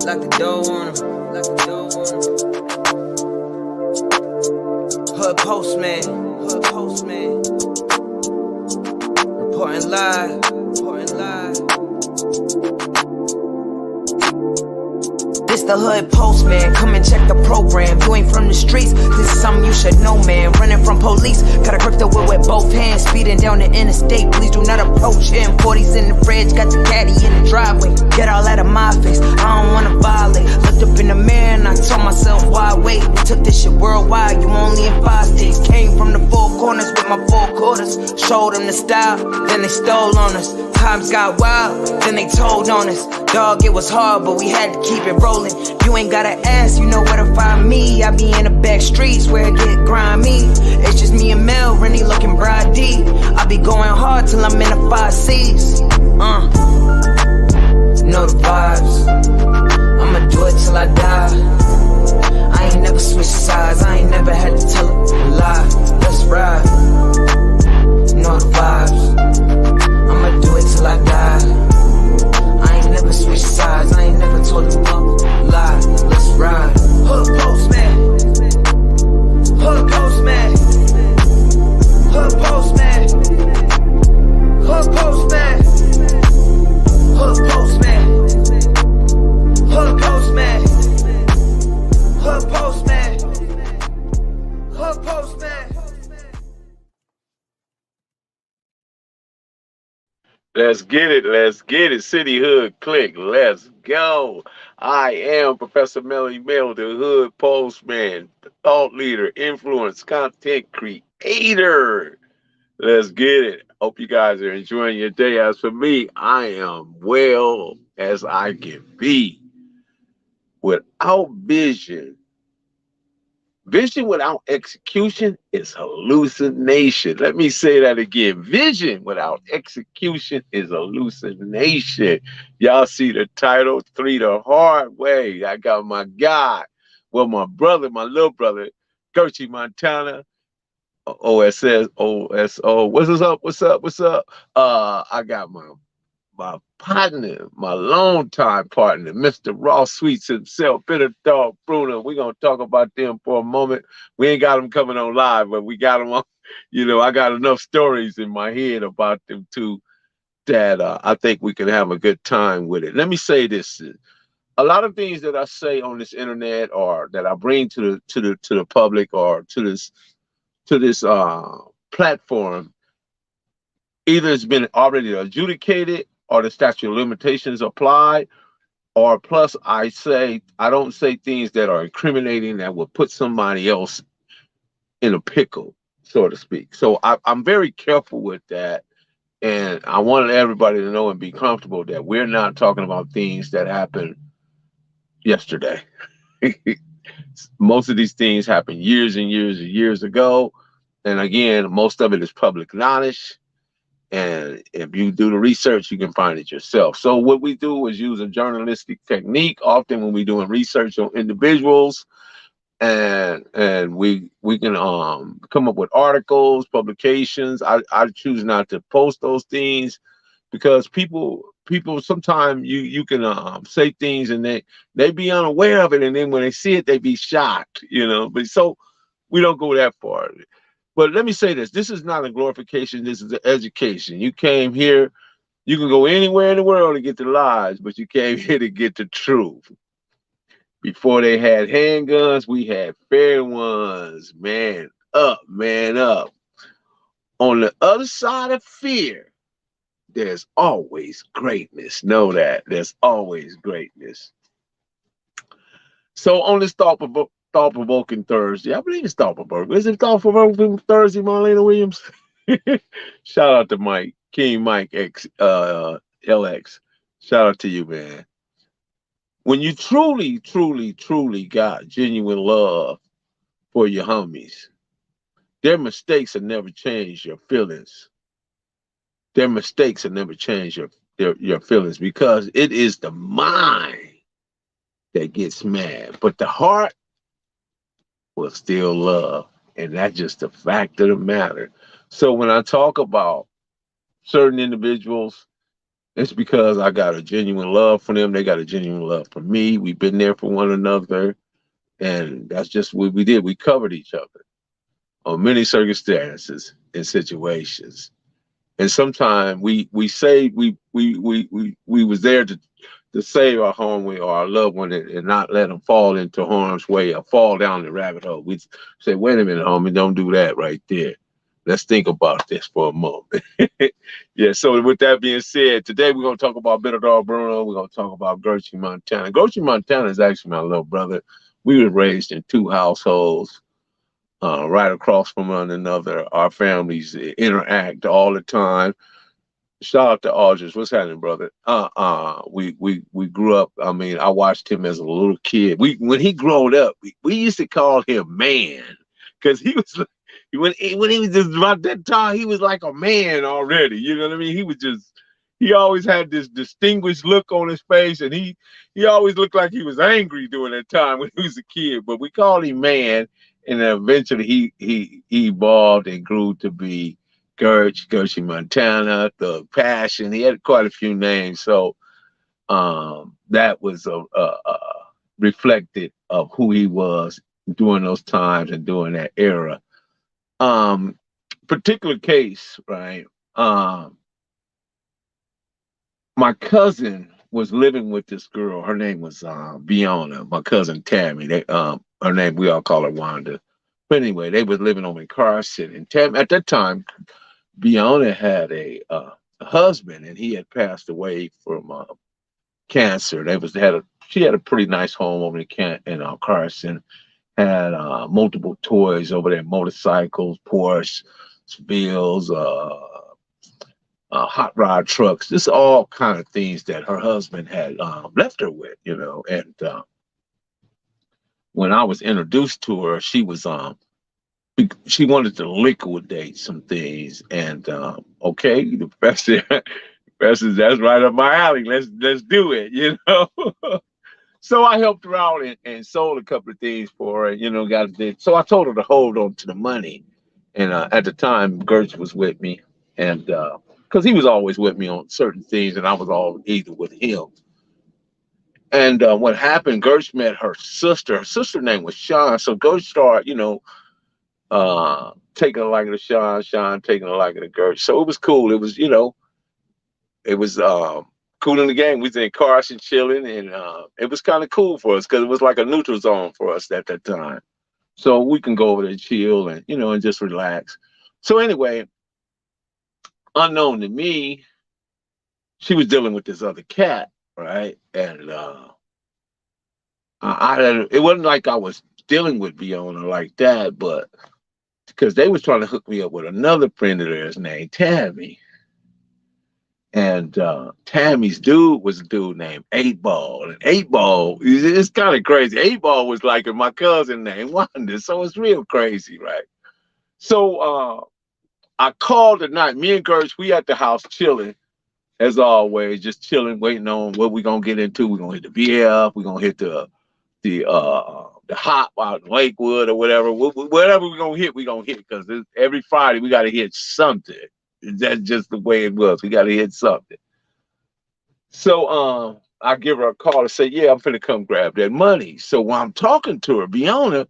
Lock the door on him. Lock the door on him. Hood postman. Hood postman. Reporting live. Reporting live. This the hood postman, come and check the program. You ain't from the streets, this is something you should know, man. Running from police, gotta grip the wheel with both hands. Speeding down the interstate, please do not approach him. 40s in the fridge, got the caddy in the driveway. Get all out of my face, I don't wanna violate. Looked up in the mirror and I told myself, why wait? We took this shit worldwide, you only in 5 states. Came from the 4 corners with my 4 quarters. Showed them the style, then they stole on us. Times got wild, then they told on us. Dog, it was hard, but we had to keep it rolling. You ain't gotta ask, you know where to find me. I be in the back streets where it get grimy. It's just me and Mel, Rennie looking bride D. I be going hard till I'm in the 5 C's. Know the vibes. I'ma do it till I die. I ain't never switched sides. I ain't never had to tell a lie. Let's ride. Know the vibes. I'ma do it till I die. I ain't never switched sides. I ain't never told them a lie. Let's ride. Hood postman. Hood postman. Hood postman. Hood postman. Hood postman. Hood postman. Hood postman. Hood postman. Let's get it. Let's get it. City Hood Click. Let's go. I am Professor Melly Mel, the Hood Postman, thought leader, influence, content creator. Let's get it. Hope you guys are enjoying your day. As for me, I am well as I can be. Without vision, vision without execution is hallucination. Let me say that again. Vision without execution is hallucination. Y'all see the title, 3 the Hard Way. I got my guy, well, my brother, my little brother, Gertrude Montana, OSS, OSO. What's up? What's up? What's up? I got my partner, my longtime partner, Mr. Raw Sweets himself, Bitter Dog Bruno. We're going to talk about them for a moment. We ain't got them coming on live, but we got them on. You know, I got enough stories in my head about them too that I think we can have a good time with it. Let me say this. A lot of things that I say on this internet or that I bring to the public or to this platform, either it's been already adjudicated or the statute of limitations apply, or plus I don't say things that are incriminating that will put somebody else in a pickle, so to speak. So I'm very careful with that. And I wanted everybody to know and be comfortable that we're not talking about things that happened yesterday. Most of these things happened years and years and years ago. And again, most of it is public knowledge. And if you do the research, you can find it yourself. So what we do is use a journalistic technique, often when we're doing research on individuals, and we can come up with articles, publications. I choose not to post those things because people sometimes you can say things and they be unaware of it, and then when they see it, they be shocked, you know. But so we don't go that far. But let me say this. This is not a glorification. This is an education. You came here. You can go anywhere in the world to get the lies, but you came here to get the truth. Before they had handguns, we had fair ones. Man up, man up. On the other side of fear, there's always greatness. Know that. There's always greatness. So on this thought-provoking Thursday. I believe it's thought-provoking. Is it thought-provoking Thursday, Marlena Williams? Shout out to Mike, King Mike X, LX. Shout out to you, man. When you truly, truly, truly got genuine love for your homies, their mistakes will never change your feelings. Their mistakes will never change your feelings because it is the mind that gets mad, but the heart will still love. And that's just the fact of the matter. So when I talk about certain individuals, It's because I got a genuine love for them. They got a genuine love for me. We've been there for one another. And that's just what we did. We covered each other on many circumstances and situations. And sometimes we say we was there to save our homie or our loved one and not let them fall into harm's way or fall down the rabbit hole. We say, wait a minute, homie, don't do that right there. Let's think about this for a moment. Yeah, so with that being said, today we're going to talk about Bitter Dog Bruno. We're going to talk about Gertrude Montana. Gertrude Montana is actually my little brother. We were raised in two households right across from one another. Our families interact all the time. Shout out to Aldridge. What's happening, brother? We grew up. I mean, I watched him as a little kid. When he growed up, we used to call him man because he was when he was just about that time, he was like a man already. You know what I mean? He always had this distinguished look on his face, and he always looked like he was angry during that time when he was a kid. But we called him man, and then eventually he evolved and grew to be Gertrude Montana, the Passion. He had quite a few names, so that was reflected of who he was during those times and during that era. Particular case, right? My cousin was living with this girl. Her name was Biona. My cousin Tammy. Her name, we all call her Wanda. But anyway, they was living over in Carson, and Tammy at that time, Biona had a husband, and he had passed away from cancer. She had a pretty nice home over in Carson. Had multiple toys over there, motorcycles, Porsche, Bills, hot rod trucks, just all kind of things that her husband had left her with, you know. And when I was introduced to her, she wanted to liquidate some things, and okay, the professor, that's right up my alley. Let's do it, you know. So I helped her out and sold a couple of things for her, you know, so I told her to hold on to the money. And at the time, Gertz was with me, and because he was always with me on certain things, and I was all either with him. And what happened, Gertz met her sister. Her sister's name was Sean. So Gertz started, you know, taking a liking to Sean taking a liking to Gertz. So it was cool. It was, you know, it was cool in the game. We was in Carson chilling, and it was kind of cool for us because it was like a neutral zone for us at that time. So we can go over there and chill and, you know, and just relax. So anyway, unknown to me, she was dealing with this other cat, right? And it wasn't like I was dealing with Fiona like that, but because they was trying to hook me up with another friend of theirs named Tammy. And Tammy's dude was a dude named 8 Ball. And 8 Ball, it's kind of crazy. 8 Ball was like my cousin named Wanda. So it's real crazy, right? So I called at night. Me and Gertz, we at the house chilling, as always, just chilling, waiting on what we're going to get into. We're going to hit the BF. We're going to hit the hop out in Lakewood or whatever. Whatever we're going to hit, we're going to hit. Because every Friday, we got to hit something. That's just the way it was. We got to hit something. So I give her a call and say, yeah, I'm finna come grab that money. So while I'm talking to her, Biona,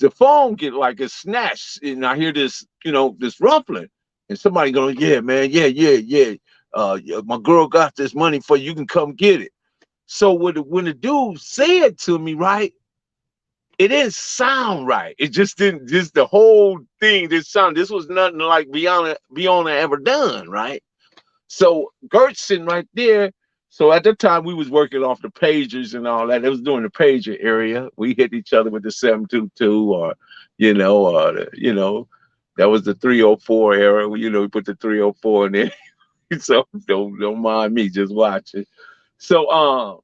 the phone get like a snatch, and I hear this, you know, this rumbling, and somebody going, yeah, man, yeah. My girl got this money for you. You can come get it. So when the dude said to me, right, it didn't sound right. It just didn't. Just the whole thing didn't sound. This was nothing like Biona ever done, right? So Gertz sitting right there. So at the time we was working off the pagers and all that. It was during the pager area. We hit each other with the 722, or that was the 304 era. You know, we put the 304 in there. So don't mind me, just watch it. So I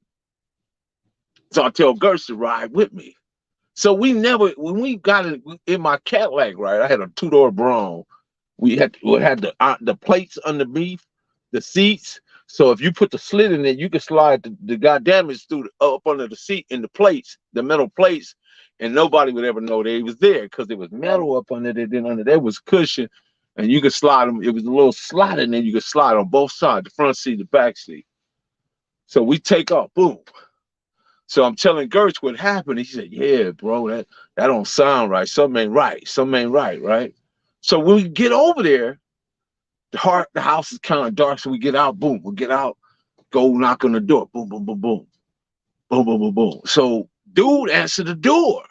tell Gertz to ride with me. So when we got it in my Cadillac, right? I had a 2-door Brougham. We had the plates underneath the seats. So if you put the slit in there, you could slide the goddammit through up under the seat in the plates, the metal plates, and nobody would ever know they was there because there was metal up under there. Then under there was cushion. and you could slide them. It was a little slot in there. You could slide on both sides, the front seat, the back seat. So we take off, boom. So I'm telling Gertz what happened. He said, "Yeah, bro, that don't sound right. Something ain't right. Something ain't right, right?" So when we get over there, the house is kind of dark. So we get out, boom. We get out, go knock on the door, boom, boom, boom, boom, boom, boom, boom, boom. So dude answered the door.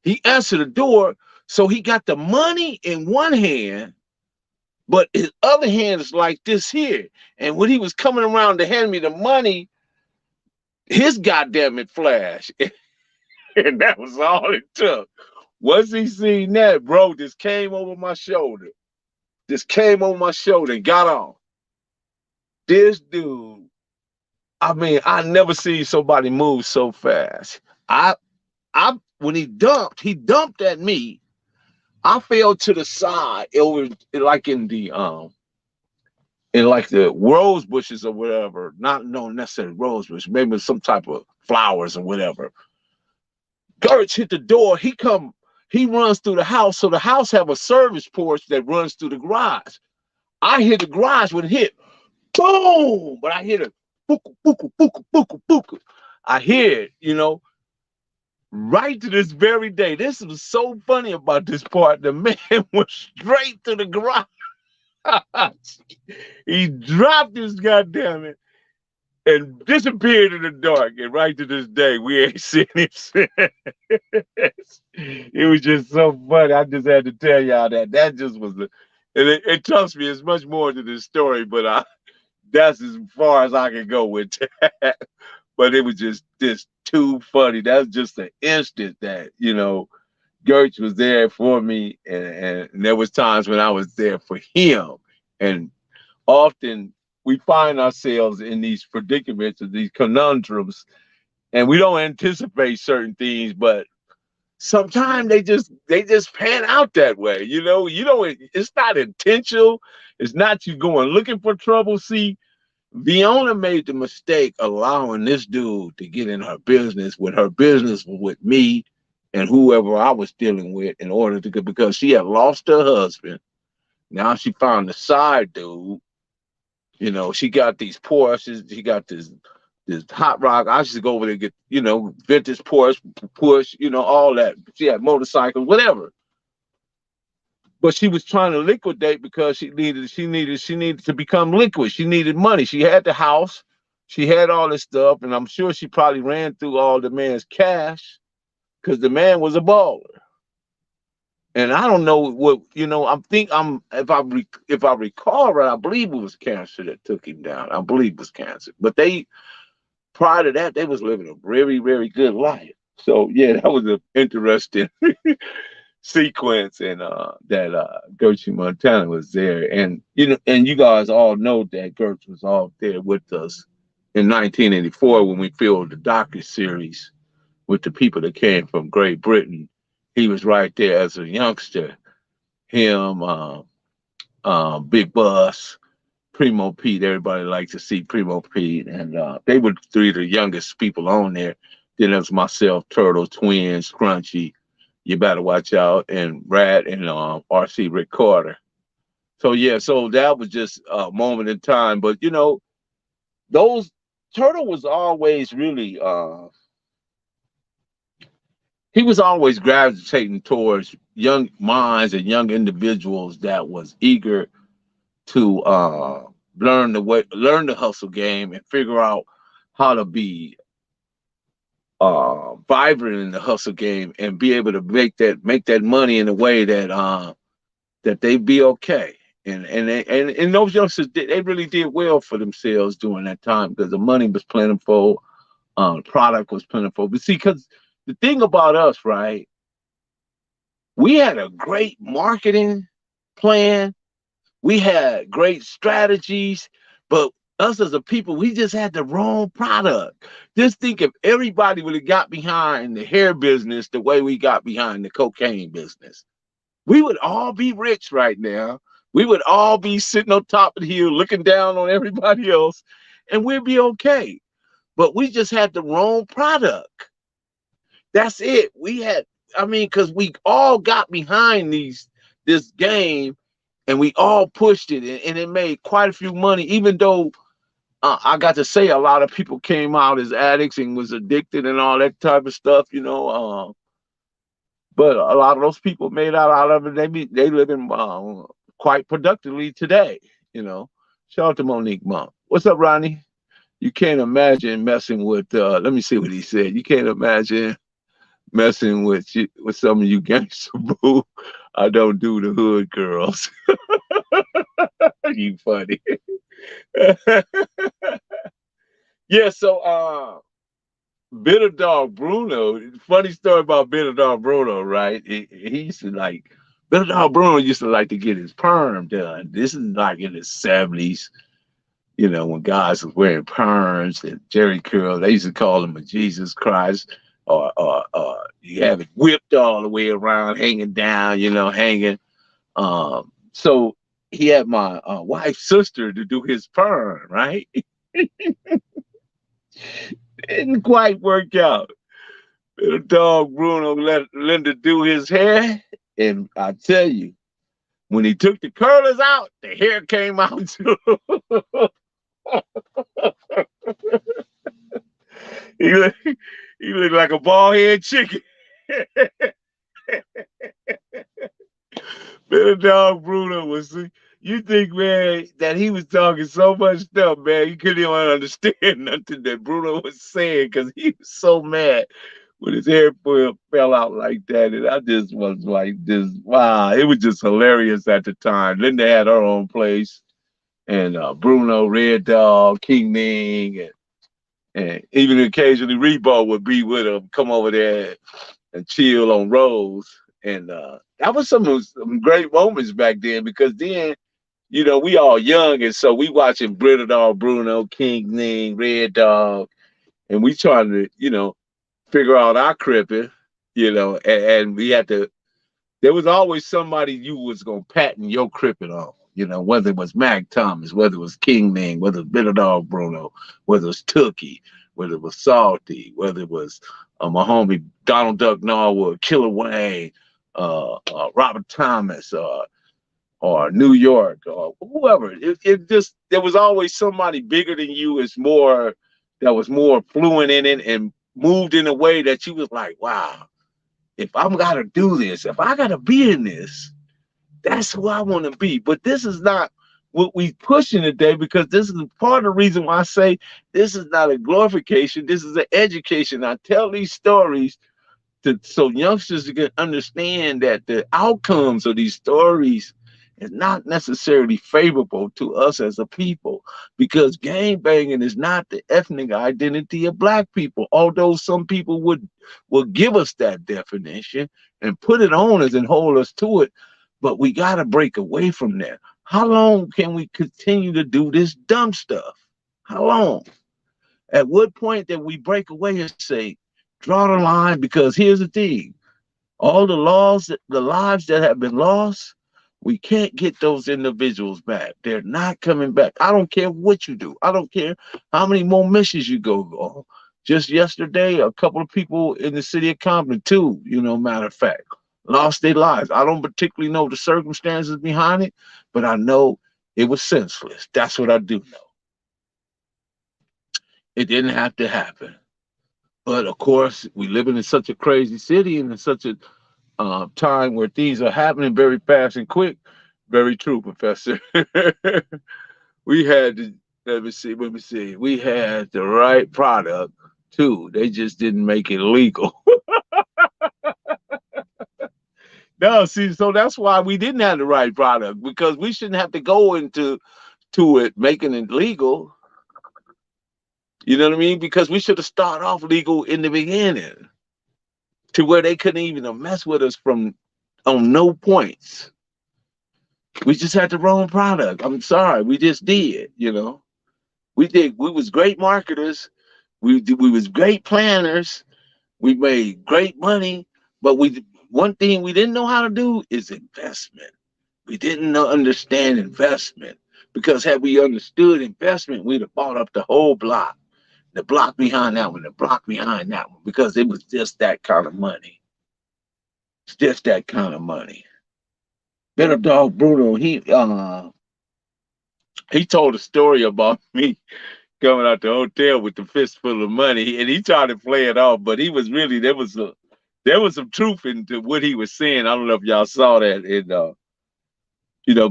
He answered the door. So he got the money in one hand, but his other hand is like this here. And when he was coming around to hand me the money, his goddamn it flashed. And that was all it took. Once he seen that, bro, just came over my shoulder. Just came over my shoulder and got off. This dude, I mean, I never seen somebody move so fast. When he dumped at me. I fell to the side over like in the rose bushes or whatever. Not no necessarily rose bush, maybe some type of flowers or whatever. Gertz hit the door. He runs through the house. So the house have a service porch that runs through the garage. I hit the garage when it hit. Boom! But I hit it. Booka, booka, booka, booka, booka. I hear it, right to this very day. This was so funny about this part. The man went straight to the garage. He dropped his goddamn it and disappeared in the dark. And right to this day, we ain't seen him since. It was just so funny. I just had to tell y'all that. That just was it trust me, it's much more to this story, but that's as far as I can go with that. But it was just too funny. That's just an instant that, Gertz was there for me, and there was times when I was there for him. And often we find ourselves in these predicaments or these conundrums, and we don't anticipate certain things, but sometimes they just pan out that way. It's not intentional. It's not you going looking for trouble. See, Fiona made the mistake allowing this dude to get in her business when her business was with me and whoever I was dealing with in order to, because she had lost her husband. Now she found the side dude. She got these Porsches. She got this hot rock. I used to go over there and get, vintage Porsche, push, all that. She had motorcycles, whatever. But she was trying to liquidate because she needed to become liquid. She needed money. She had the house. She had all this stuff. And I'm sure she probably ran through all the man's cash because the man was a baller. And I don't know what, if I recall right, I believe it was cancer that took him down. I believe it was cancer. But prior to that, they was living a very, very good life. So yeah, that was an interesting sequence, and that Gertz Montana was there, and you guys all know that Gertz was all there with us in 1984 when we filmed the docu-series with the people that came from Great Britain. He was right there as a youngster. Him, Big Bus, Primo Pete. Everybody liked to see Primo Pete, and they were three of the youngest people on there. Then there was myself, Turtle, Twins, Crunchy, You Better Watch Out, and Rat, and RC Rick Carter. So yeah, so that was just a moment in time. But those Turtle was always really he was always gravitating towards young minds and young individuals that was eager to learn the hustle game and figure out how to be vibrant in the hustle game and be able to make that money in a way that that they be okay. And those youngsters they really did well for themselves during that time because the money was plentiful, product was plentiful. But see, because the thing about us, right? We had a great marketing plan. We had great strategies, but us as a people, we just had the wrong product. Just think if everybody would have got behind the hair business the way we got behind the cocaine business, we would all be rich right now. We would all be sitting on top of the hill looking down on everybody else, and we'd be okay. But we just had the wrong product. That's it. Because we all got behind this game, and we all pushed it, and it made quite a few money, even though I got to say a lot of people came out as addicts and was addicted and all that type of stuff, you know. But a lot of those people made out of it. They live in quite productively today, you know. Shout out to Monique Monk. What's up, Ronnie? You can't imagine messing with. Let me see what he said. You can't imagine messing with some of you gangster boo. I don't do the hood girls. You funny. Yeah. So Bitter Dog Bruno. Funny story about Bitter Dog Bruno, right? He used to like Bitter Dog Bruno used to like to get his perm done. This is like in the 70s, you know, when guys was wearing perms and Jerry curl. They used to call him a Jesus Christ, or you have it whipped all the way around, hanging down, you know, hanging. So he had my wife's sister to do his perm, right? Didn't quite work out. The dog Bruno let Linda do his hair, and I tell you, when he took the curlers out, the hair came out too. he, looked, he looked like a bald head chicken. Little dog Bruno was. You think, man, that he was talking so much stuff, man, you couldn't even understand nothing that Bruno was saying because he was so mad when his hair fell out like that. And I just was like, just wow, it was just hilarious at the time. Linda had her own place, and Bruno, Red Dog, King Ming, and even occasionally Rebo would be with him, come over there and chill on Rose. And that was some great moments back then because then, you know, we all young, and so we watching Britta Dog Bruno, King Ning, Red Dog, and we trying to, you know, figure out our cripping, you know, and we had to. There was always somebody you was gonna patent your cripping on, you know, whether it was Mac Thomas, whether it was King Ning, whether it was Bitter Dog Bruno, whether it was Tookie, whether it was Salty, whether it was my homie Donald Duck Norwood, Killer Wayne, Robert Thomas, or New York, or whoever. It just, there was always somebody bigger than you that was more fluent in it and moved in a way that you was like, wow, if I'm gotta do this, if I gotta be in this, that's who I want to be. But this is not what we pushing today, because this is part of the reason why I say this is not a glorification, this is an education. I tell these stories so youngsters can understand that the outcomes of these stories is not necessarily favorable to us as a people, because gang banging is not the ethnic identity of Black people, although some people would give us that definition and put it on us and hold us to it. But we got to break away from that. How long can we continue to do this dumb stuff? How long? At what point that we break away and say, draw the line? Because here's the thing, all the lives that have been lost, we can't get those individuals back. They're not coming back. I don't care what you do. I don't care how many more missions you go on. Just yesterday, a couple of people in the city of Compton, too, you know, matter of fact, lost their lives. I don't particularly know the circumstances behind it, but I know it was senseless. That's what I do know. It didn't have to happen. But of course, we live in such a crazy city and in such a time where things are happening very fast and quick. Very true, Professor. We had to, let me see. We had the right product too. They just didn't make it legal. No, see, so that's why we didn't have the right product, because we shouldn't have to go into it making it legal. You know what I mean? Because we should have started off legal in the beginning, to where they couldn't even mess with us from on no points. We just had the wrong product. I'm sorry, we just did. You know, we was great marketers. We was great planners. We made great money, but one thing we didn't know how to do is investment. We didn't understand investment, because had we understood investment, we'd have bought up the whole block. The block behind that one, the block behind that one, because it was just that kind of money. It's just that kind of money. Better Dog Bruno, he told a story about me coming out the hotel with the fistful of money, and he tried to play it off, but he was really there was some truth into what he was saying. I don't know if y'all saw that, and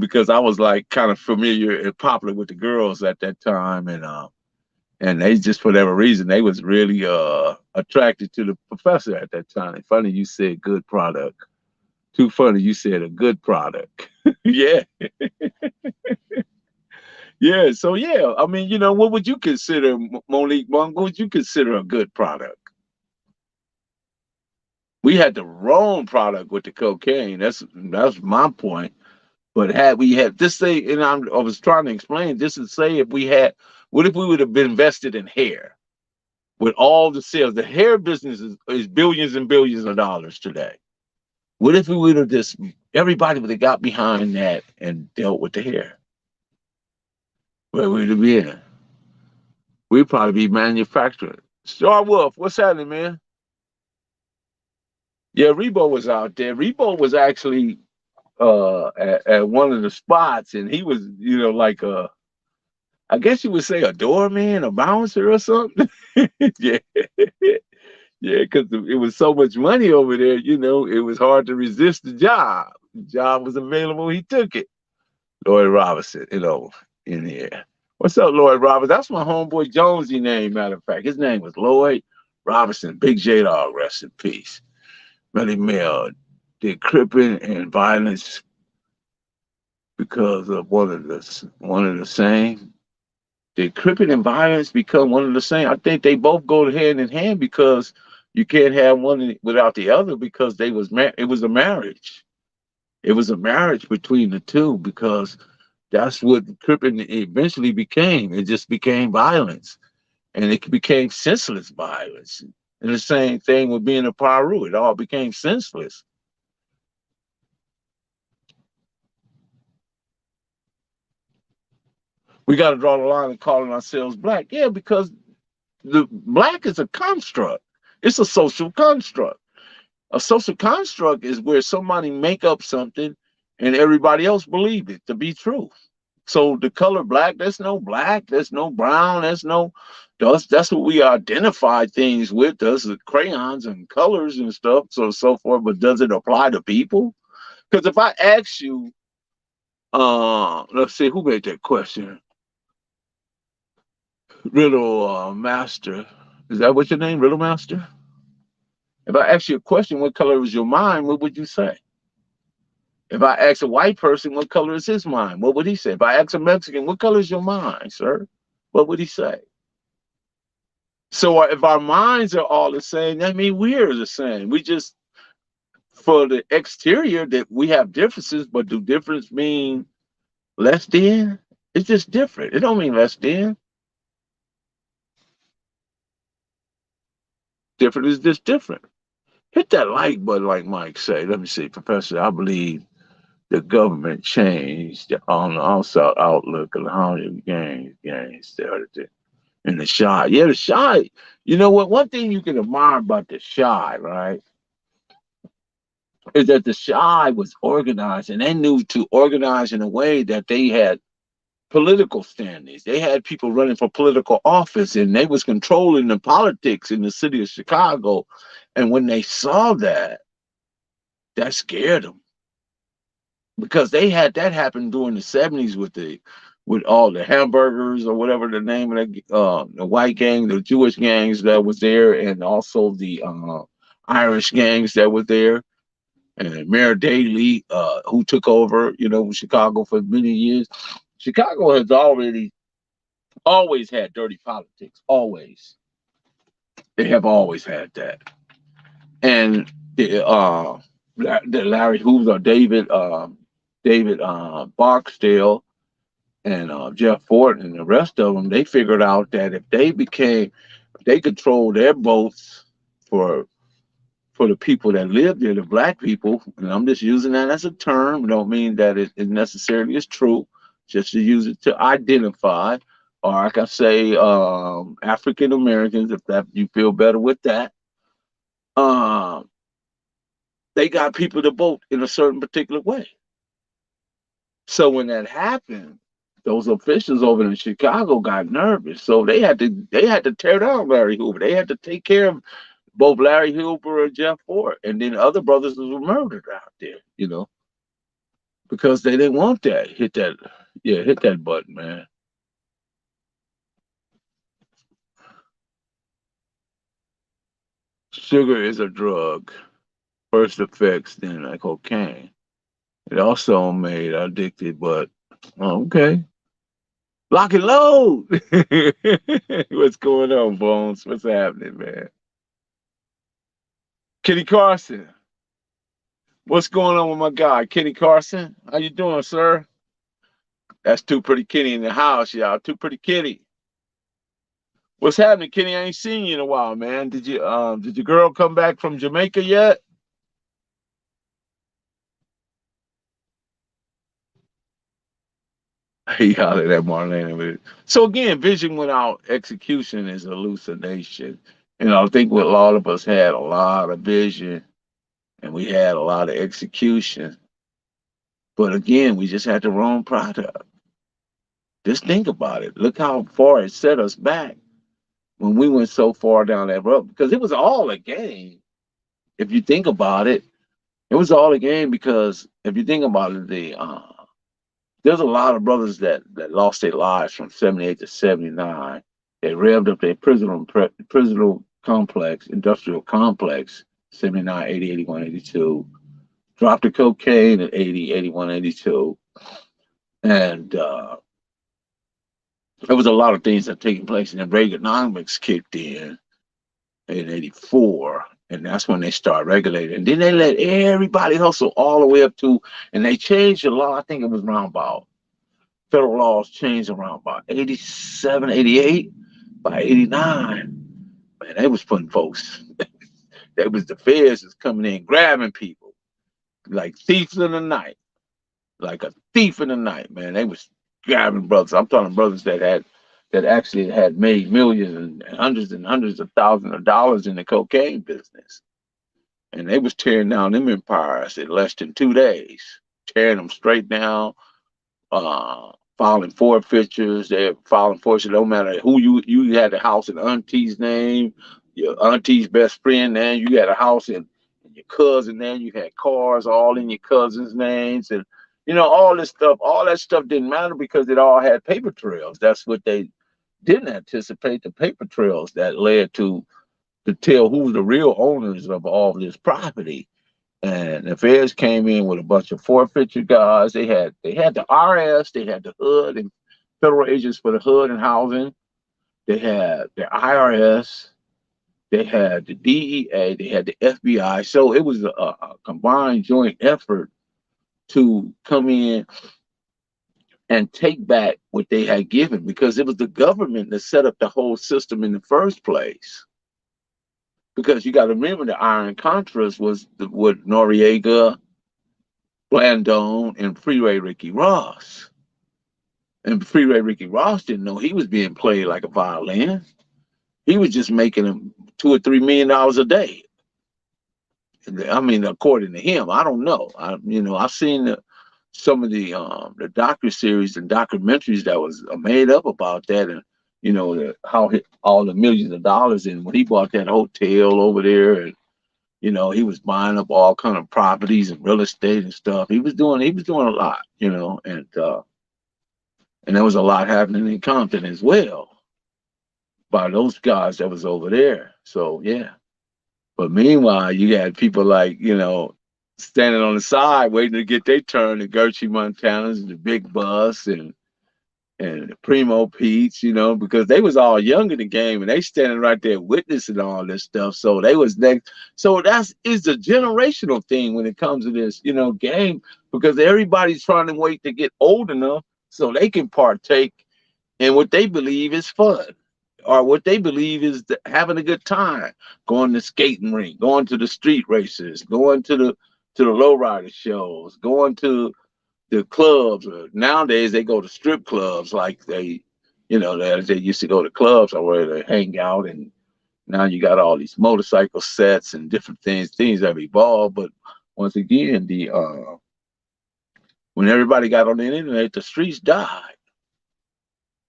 because I was like kind of familiar and popular with the girls at that time, and they just for whatever reason they was really attracted to the professor at that time. Funny you said good product. Too funny you said a good product. Yeah, yeah. So yeah, I mean, what would you consider, Monique? What would you consider a good product? We had the wrong product with the cocaine. That's my point. But had we had this say, and I was trying to explain this is say if we had, what if we would have been invested in hair with all the sales? The hair business is billions and billions of dollars today. What if we would have just everybody would have got behind that and dealt with the hair? Where would it be in? We'd probably be manufacturing. Star Wolf, what's happening, man? Yeah, Rebo was out there. Rebo was actually at one of the spots, and he was, like I guess you would say a doorman, a bouncer or something. Yeah. Yeah, because it was so much money over there, it was hard to resist the job. The job was available, he took it. Lloyd Robinson, in here. What's up, Lloyd Robinson? That's my homeboy Jonesy name, matter of fact. His name was Lloyd Robinson. Big J Dog, rest in peace. Melly Mel did crippling and violence because of one of the same. Did crippling and violence become one of the same? I think they both go hand in hand because you can't have one without the other because it was a marriage. It was a marriage between the two because that's what crippling eventually became. It just became violence, and it became senseless violence. And the same thing with being a Paru. It all became senseless. We got to draw the line in calling ourselves black. Yeah, because the black is a construct. It's a social construct. A social construct is where somebody make up something and everybody else believe it to be true. So the color black, there's no brown, that's what we identify things with. Those are crayons and colors and stuff, so forth. But does it apply to people? Because if I ask you, let's see, who made that question? Riddle Master. Is that what your name, Riddle Master? If I ask you a question, what color is your mind? What would you say? If I ask a white person, what color is his mind? What would he say? If I ask a Mexican, what color is your mind, sir? What would he say? So if our minds are all the same, that means we're the same. We just, for the exterior, that we have differences, but do difference mean less than? It's just different. It don't mean less than. Different is just different. Hit that like button, like Mike say. Let me see, Professor. I believe the government changed on the outside outlook of how the gangs started in the shy. Yeah, the shy. You know what? One thing you can admire about the shy, right, is that the shy was organized, and they knew to organize in a way that they had political standings. They had people running for political office, and they was controlling the politics in the city of Chicago. And when they saw that, that scared them because they had that happen during the 70s with all the hamburgers or whatever the name of the white gang, the Jewish gangs that was there, and also the Irish gangs that was there, and Mayor Daley, who took over, Chicago for many years. Chicago has always had dirty politics. Always, they have always had that, and the Larry Hoover, or David Barksdale, and Jeff Ford and the rest of them, they figured out that if they controlled their votes for the people that lived there, the black people, and I'm just using that as a term, don't mean that it necessarily is true, just to use it to identify, or I can say African Americans, if that you feel better with that. Um, they got people to vote in a certain particular way. So when that happened, those officials over in Chicago got nervous. So they had to tear down Larry Hoover. They had to take care of both Larry Hoover and Jeff Ford, and then other brothers were murdered out there. Because they didn't want that. Hit that button, man. Sugar is a drug. First effects, then like cocaine. It also made addicted, but okay. Lock and load. What's going on, Bones? What's happening, man? Kenny Carson. What's going on with my guy, Kenny Carson? How you doing, sir? That's Too Pretty Kenny in the house, y'all. Too Pretty Kenny. What's happening, Kenny? I ain't seen you in a while, man. Did your girl come back from Jamaica yet? He hollered at Marlena. So again, vision without execution is hallucination. I think what a lot of us had a lot of vision and we had a lot of execution. But again, we just had the wrong product. Just think about it. Look how far it set us back when we went so far down that road. Because it was all a game. If you think about it, it was all a game because if you think about it, there's a lot of brothers that lost their lives from 78 to 79. They revved up their prisoner complex, industrial complex, 79, 80, 81, 82. Dropped the cocaine at 80, 81, 82. And there was a lot of things that taking place. And then Reaganomics kicked in 84. And that's when they start regulating. And then they let everybody hustle all the way up to, and they changed the law. I think it was around about, federal laws changed around about 87, 88. By 89, man, they was putting folks, they was the feds was coming in grabbing people like thieves in the night. Like a thief in the night, man. They was grabbing brothers. I'm talking brothers that actually had made millions and hundreds of thousands of dollars in the cocaine business. And they was tearing down them empires in less than 2 days, tearing them straight down, filing forfeitures. They're filing forfeitures. No matter who you had a house in auntie's name, your auntie's best friend name. You had a house in your cousin name. You had cars all in your cousin's names, and all this stuff. All that stuff didn't matter because it all had paper trails. That's what they didn't anticipate, the paper trails that led to tell who's the real owners of all this property. And the feds came in with a bunch of forfeiture guys. They had the RS, they had the HUD and federal agents for the HUD and housing. They had the IRS, they had the DEA, they had the FBI. So it was a combined joint effort to come in and take back what they had given because it was the government that set up the whole system in the first place. Because you got to remember the Iron Contras was with Noriega, Blandone, and Freeway Ricky Ross. And Freeway Ricky Ross didn't know he was being played like a violin. He was just making him $2 or $3 million a day. I mean, according to him, I don't know. I've seen some of the docu-series and documentaries that was made up about that, and how all the millions of dollars in when he bought that hotel over there, and he was buying up all kind of properties and real estate and stuff. He was doing a lot, and there was a lot happening in Compton as well by those guys that was over there. So yeah. But meanwhile, you had people like, standing on the side waiting to get their turn, the Gertrude Montanas and the Big Bus and the Primo Pete's, because they was all young in the game and they standing right there witnessing all this stuff. So they was next. So it's a generational thing when it comes to this, game, because everybody's trying to wait to get old enough so they can partake in what they believe is fun. Or what they believe is having a good time, going to skating rink, going to the street races, going to the lowrider shows, going to the clubs. Nowadays they go to strip clubs like they used to go to clubs or where they hang out, and now you got all these motorcycle sets and different things that have evolved. But once again, When everybody got on the internet, the streets died.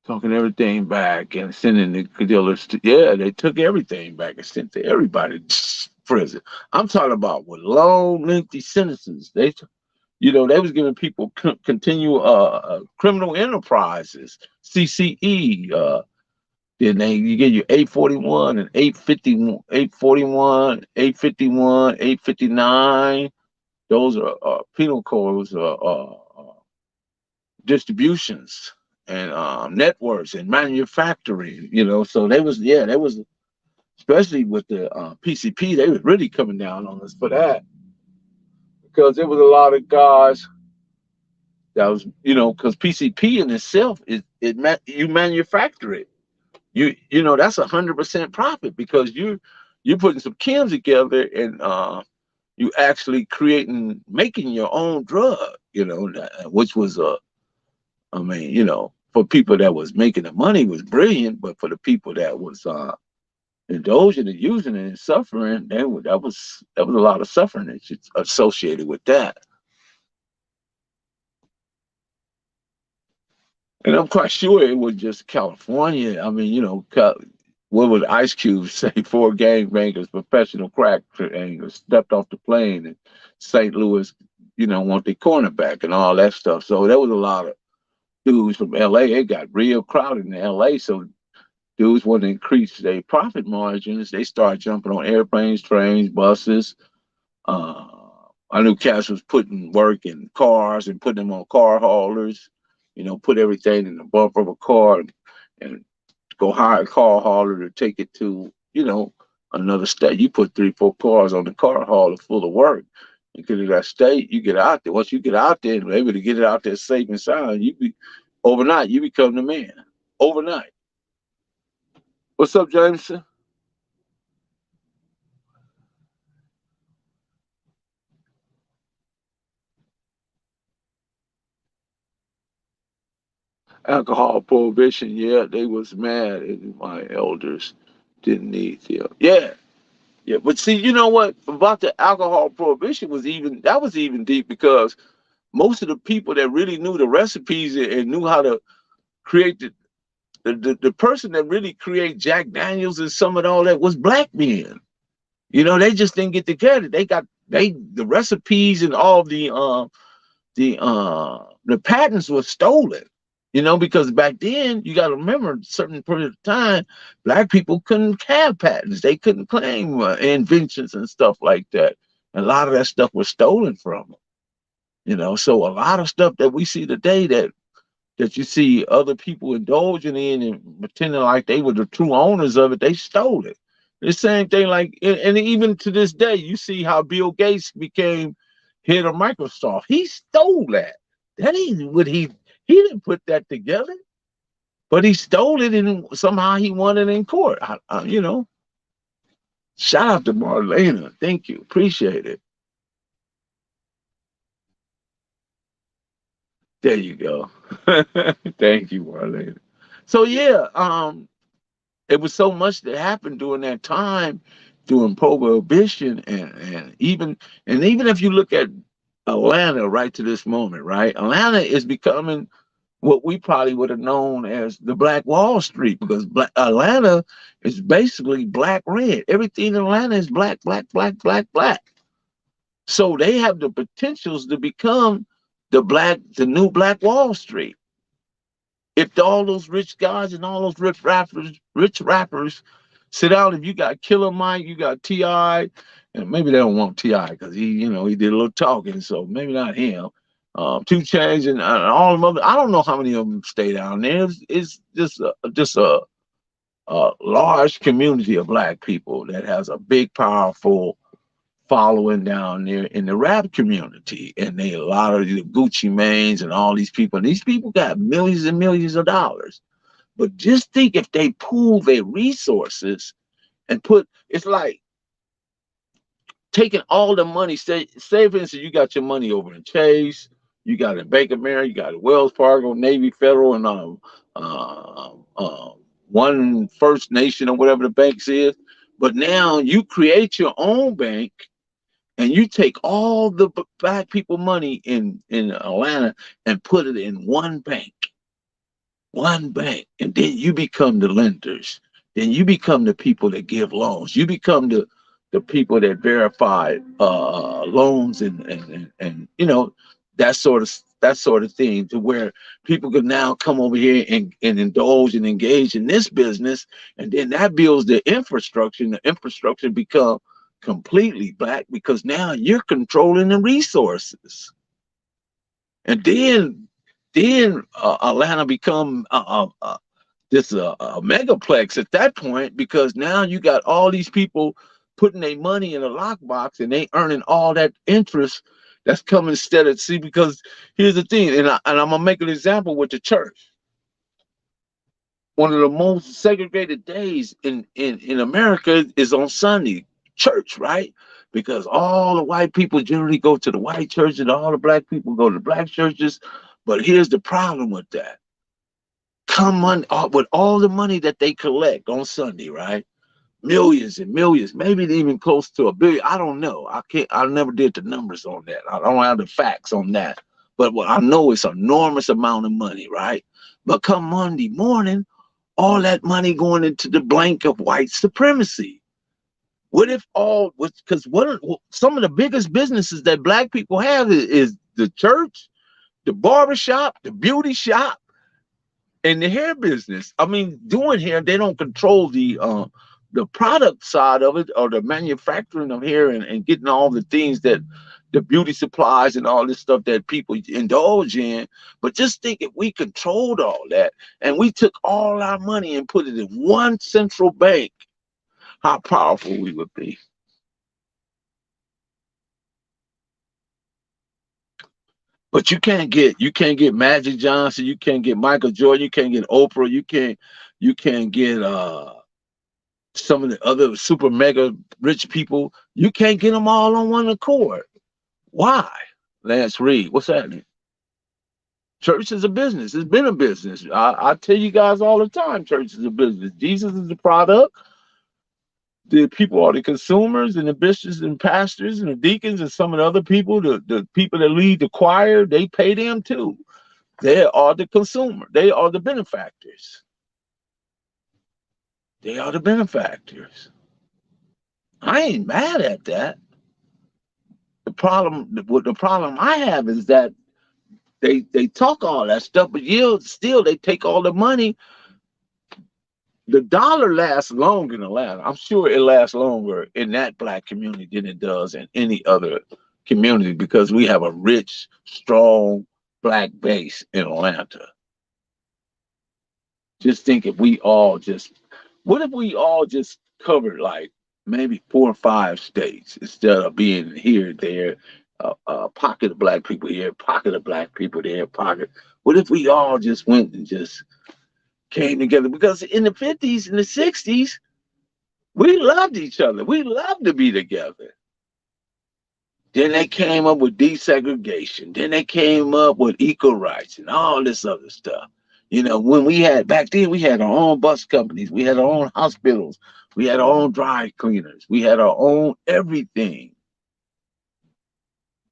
Talking everything back and sending the dealers to, yeah, they took everything back and sent to everybody to prison. I'm talking about with long, lengthy sentences. They was giving people continue criminal enterprises, CCE. Then you get you 841 and 850, 841, 851, 859. Those are penal codes, distributions and networks and manufacturing. So they was especially with the PCP, they was really coming down on us for that because there was a lot of guys that was, because PCP in itself you manufacture it. That's 100% profit because you're putting some chems together and you actually making your own drug, which was I mean, for people that was making the money was brilliant, but for the people that was indulging and using it and suffering, that was a lot of suffering that's associated with that. And I'm quite sure it was just California. I mean, what would Ice Cube say? 4 gangbangers, professional crack bangers, stepped off the plane, and St. Louis, want their cornerback and all that stuff. So there was a lot of dudes from LA. It got real crowded in LA. So dudes want to increase their profit margins. They start jumping on airplanes, trains, buses. Uh, I knew Cass was putting work in cars and putting them on car haulers. Put everything in the bumper of a car and go hire a car hauler to take it to, another state. You put 3, 4 cars on the car hauler full of work. You get to that state, you get out there. Once you get out there and able to get it out there safe and sound, overnight, you become the man. Overnight. What's up, Jameson? Alcohol prohibition, yeah, they was mad and my elders didn't need them. Yeah, yeah. But see, you know what? About the alcohol prohibition that was even deep because most of the people that really knew the recipes and knew how to create the person that really create Jack Daniels and some of all that was black men. They just didn't get together. The recipes and all the patents were stolen. Because back then you got to remember a certain period of time, black people couldn't have patents. They couldn't claim inventions and stuff like that. And a lot of that stuff was stolen from them. So a lot of stuff that we see today that you see other people indulging in and pretending like they were the true owners of it, they stole it. The same thing, like, and even to this day, you see how Bill Gates became head of Microsoft. He stole that. That ain't what he didn't put that together, but he stole it and somehow he won it in court. Shout out to Marlena. Thank you. Appreciate it. There you go. Thank you, Marlena. So yeah, it was so much that happened during that time, during prohibition, and even if you look at Atlanta right to this moment, right? Atlanta is becoming what we probably would have known as the Black Wall Street because Atlanta is basically black red. Everything in Atlanta is black, black, black, black, black. So they have the potentials to become the new Black Wall Street. If all those rich guys and all those rich rappers sit down, if you got Killer Mike, you got T.I., and maybe they don't want T.I. because he did a little talking, so maybe not him. 2 Chainz and all them other. I don't know how many of them stay down there. It's just a large community of black people that has a big, powerful following down there in the rap community, and they a lot of the Gucci Manes and all these people. And these people got millions and millions of dollars. But just think if they pool their resources and it's like taking all the money. Say for instance, you got your money over in Chase, you got it in Bank of America, you got it Wells Fargo, Navy Federal, and One First Nation or whatever the banks is. But now you create your own bank and you take all the black people money in Atlanta and put it in one bank, and then you become the lenders. Then you become the people that give loans. You become the people that verify loans and you know that sort of thing, to where people can now come over here and indulge and engage in this business, and then that builds the infrastructure, and the infrastructure become completely black because now you're controlling the resources. And then Atlanta become this a megaplex at that point, because now you got all these people putting their money in a lockbox and they earning all that interest that's coming instead of, see, because here's the thing, and I'm gonna make an example with the church. One of the most segregated days in America is on Sunday, church, right? Because all the white people generally go to the white church and all the black people go to the black churches. But here's the problem with that. Come on, with all the money that they collect on Sunday, right? Millions and millions, maybe even close to a billion. I don't know. I never did the numbers on that. I don't have the facts on that. But what I know, it's an enormous amount of money, right? But come Monday morning, all that money going into the blank of white supremacy. What if all, because some of the biggest businesses that black people have is the church, the barbershop, the beauty shop, and the hair business. I mean, doing hair, they don't control the product side of it, or the manufacturing of hair, and getting all the things that the beauty supplies and all this stuff that people indulge in. But just think, if we controlled all that and we took all our money and put it in one central bank, how powerful we would be. But you can't get Magic Johnson, you can't get Michael Jordan, you can't get Oprah, you can't get some of the other super mega rich people. You can't get them all on one accord. Why? Lance Reed, what's happening? Church is a business. It's been a business. I tell you guys all the time, church is a business. Jesus is the product. The people are the consumers, and the bishops and pastors and the deacons and some of the other people, the people that lead the choir, they pay them too. They are the consumer. They are the benefactors. They are the benefactors. I ain't mad at that. The problem I have is that they talk all that stuff, but still they take all the money. The dollar lasts longer in Atlanta. I'm sure it lasts longer in that black community than it does in any other community, because we have a rich, strong black base in Atlanta. Just think, what if we all just covered like maybe 4 or 5 states, instead of being here, there, pocket of black people here, pocket of black people there, pocket. What if we all just went and just came together? Because in the 50s and the 60s, we loved each other. We loved to be together. Then they came up with desegregation. Then they came up with equal rights and all this other stuff. When back then, we had our own bus companies, we had our own hospitals, we had our own dry cleaners, we had our own everything.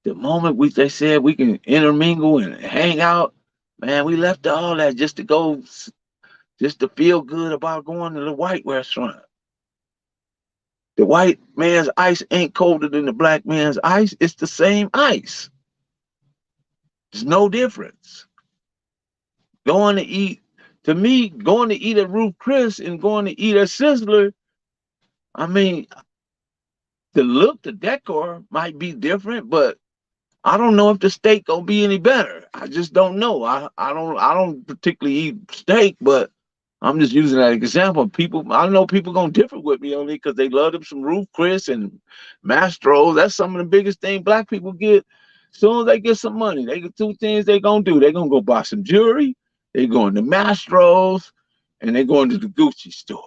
The moment they said we can intermingle and hang out, man, we left all that just to feel good about going to the white restaurant. The white man's ice ain't colder than the black man's ice. It's the same ice. There's no difference. Going to eat at Ruth Chris and going to eat at Sizzler, I mean, the decor might be different, but I don't know if the steak gonna be any better. I just don't know. I don't particularly eat steak, but I'm just using that example. I know people gonna differ with me on it because they love them some Ruth Chris and Mastros. That's some of the biggest thing black people get. As soon as they get some money, they get 2 things they gonna do. They gonna go buy some jewelry. They going to Mastros, and they going to the Gucci store.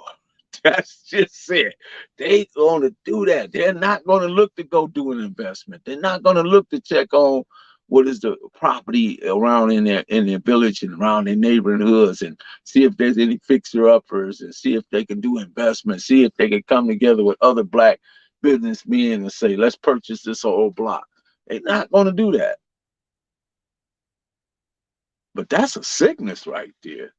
That's just it. They going to do that. They're not going to look to go do an investment. They're not going to look to check on what is the property around in their village and around their neighborhoods, and see if there's any fixer uppers, and see if they can do investments, see if they can come together with other black businessmen and say, let's purchase this whole block. They're not going to do that. But that's a sickness right there.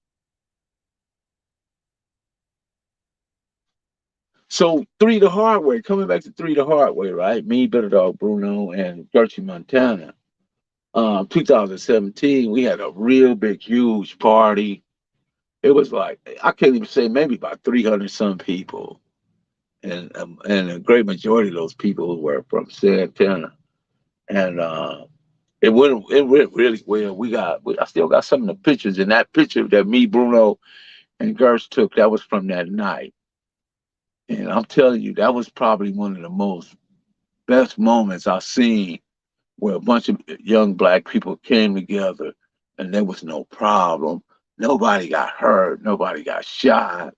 So Three the Hard Way, coming back to Three the Hard Way, right? Me, Better Dog Bruno, and Gertrude Montana. 2017, we had a real big, huge party. It was like, I can't even say, maybe about 300 some people. And a great majority of those people were from Santana. And it went really well. I still got some of the pictures. And that picture that me, Bruno, and Gertz took, that was from that night. And I'm telling you, that was probably one of the most best moments I've seen, where a bunch of young black people came together and there was no problem. Nobody got hurt. Nobody got shot.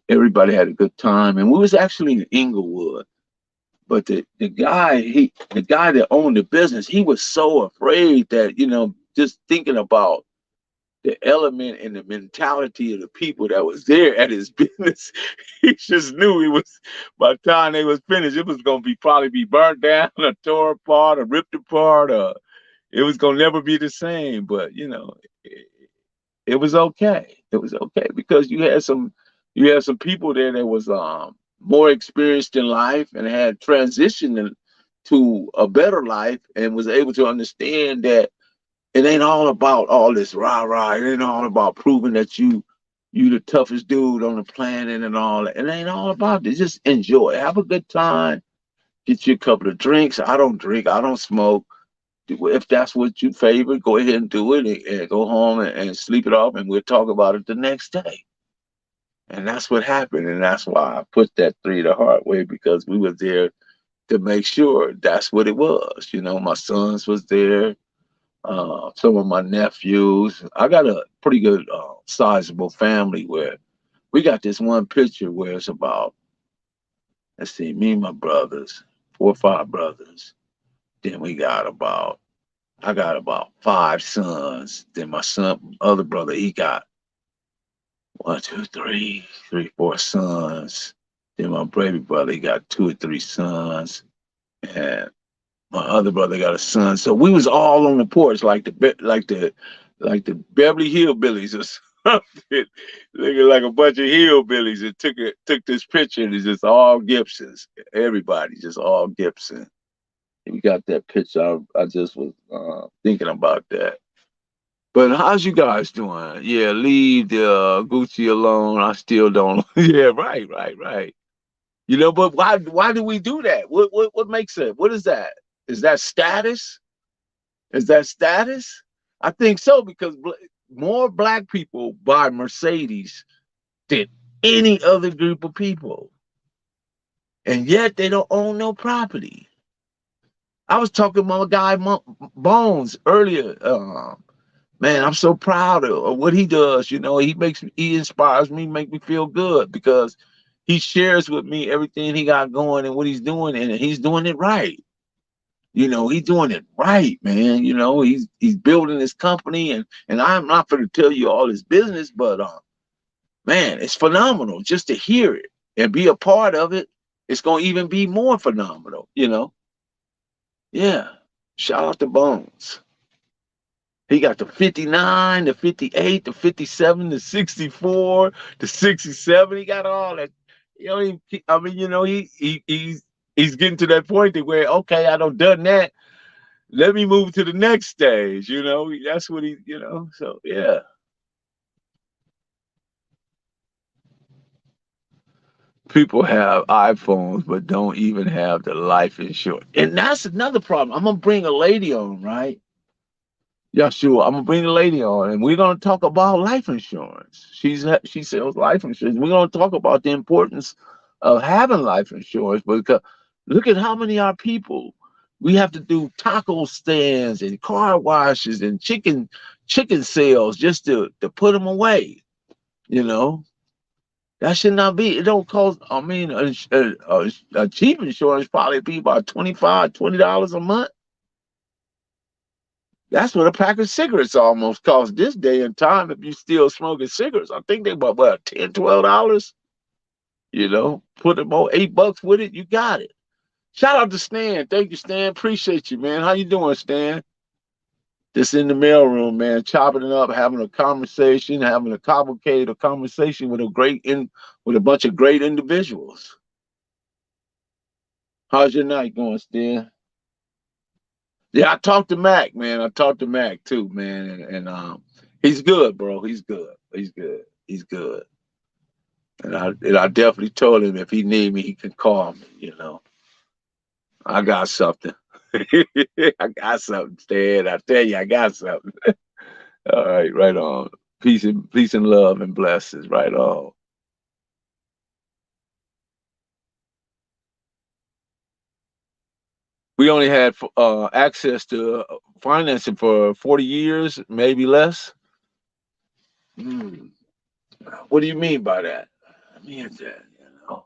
Everybody had a good time. And we was actually in Inglewood. But the guy that owned the business, he was so afraid that, just thinking about the element and the mentality of the people that was there at his business, he just knew by the time they was finished, it was gonna probably be burnt down or tore apart or ripped apart, or it was gonna never be the same. But it was okay. It was okay because you had some people there that was more experienced in life and had transitioned to a better life and was able to understand that it ain't all about all this rah-rah. It ain't all about proving that you the toughest dude on the planet and all that. It ain't all about it. Just enjoy. Have a good time. Get you a couple of drinks. I don't drink. I don't smoke. If that's what you favor, go ahead and do it and go home and sleep it off, and we'll talk about it the next day. And that's what happened. And that's why I put that Three the Hard Way, because we were there to make sure that's what it was. My sons was there. Some of my nephews. I got a pretty good, sizable family where we got this one picture where it's about, let's see, me and my brothers, 4 or 5 brothers. Then I got about 5 sons. Then my other brother, he got 1, 2, 3, 4 sons. Then my baby brother, he got 2 or 3 sons. And my other brother got a son. So we was all on the porch like the Beverly Hillbillies or something. Looking like a bunch of hillbillies, and took this picture, and it's just all Gibsons. Everybody just all Gibson. We got that picture. I just was thinking about that. But how's you guys doing? Yeah, leave the Gucci alone. I still don't. Yeah, right, right, right. But why do we do that? What makes it? What is that? Is that status? Is that status? I think so, because more black people buy Mercedes than any other group of people, and yet they don't own no property. I was talking to my guy Bones earlier. Man, I'm so proud of what he does. He inspires me, make me feel good, because he shares with me everything he got going and what he's doing, and he's doing it right. He's doing it right, man. He's building his company, and I'm not going to tell you all his business, but man, it's phenomenal just to hear it and be a part of it. It's going to even be more phenomenal. Yeah. Shout out to Bones. He got the 59, the 58, the 57, the 64, the 67. He got all that. He's getting to that point where, okay, I done that. Let me move to the next stage. That's what so yeah. People have iPhones but don't even have the life insurance. And that's another problem. I'm gonna bring a lady on, right? Yeah, sure. I'm gonna bring a lady on, and we're gonna talk about life insurance. She sells life insurance. We're gonna talk about the importance of having life insurance, because look at how many are people. We have to do taco stands and car washes and chicken sales just to put them away. You know that should not be. It don't cost. I mean, a cheap insurance probably be about $25, $20 a month. That's what a pack of cigarettes almost costs this day and time if you still smoking cigarettes. I think they about $10, $12. You know, put them on $8 with it, you got it. Shout out to Stan. Thank you, Stan. Appreciate you, man. How you doing, Stan? Just in the mailroom, man, chopping it up, having a conversation, having a complicated conversation with with a bunch of great individuals. How's your night going, Stan? Yeah, I talked to Mac, man. I talked to Mac too, man, and he's good, bro. He's good. He's good. He's good. And I definitely told him if he need me, he can call me. You know, I got something. I got something, Stan. I tell you, I got something. All right, right on. Peace and love and blessings. Right on. We only had access to financing for 40 years, maybe less. Hmm. What do you mean by that? I mean that, you know.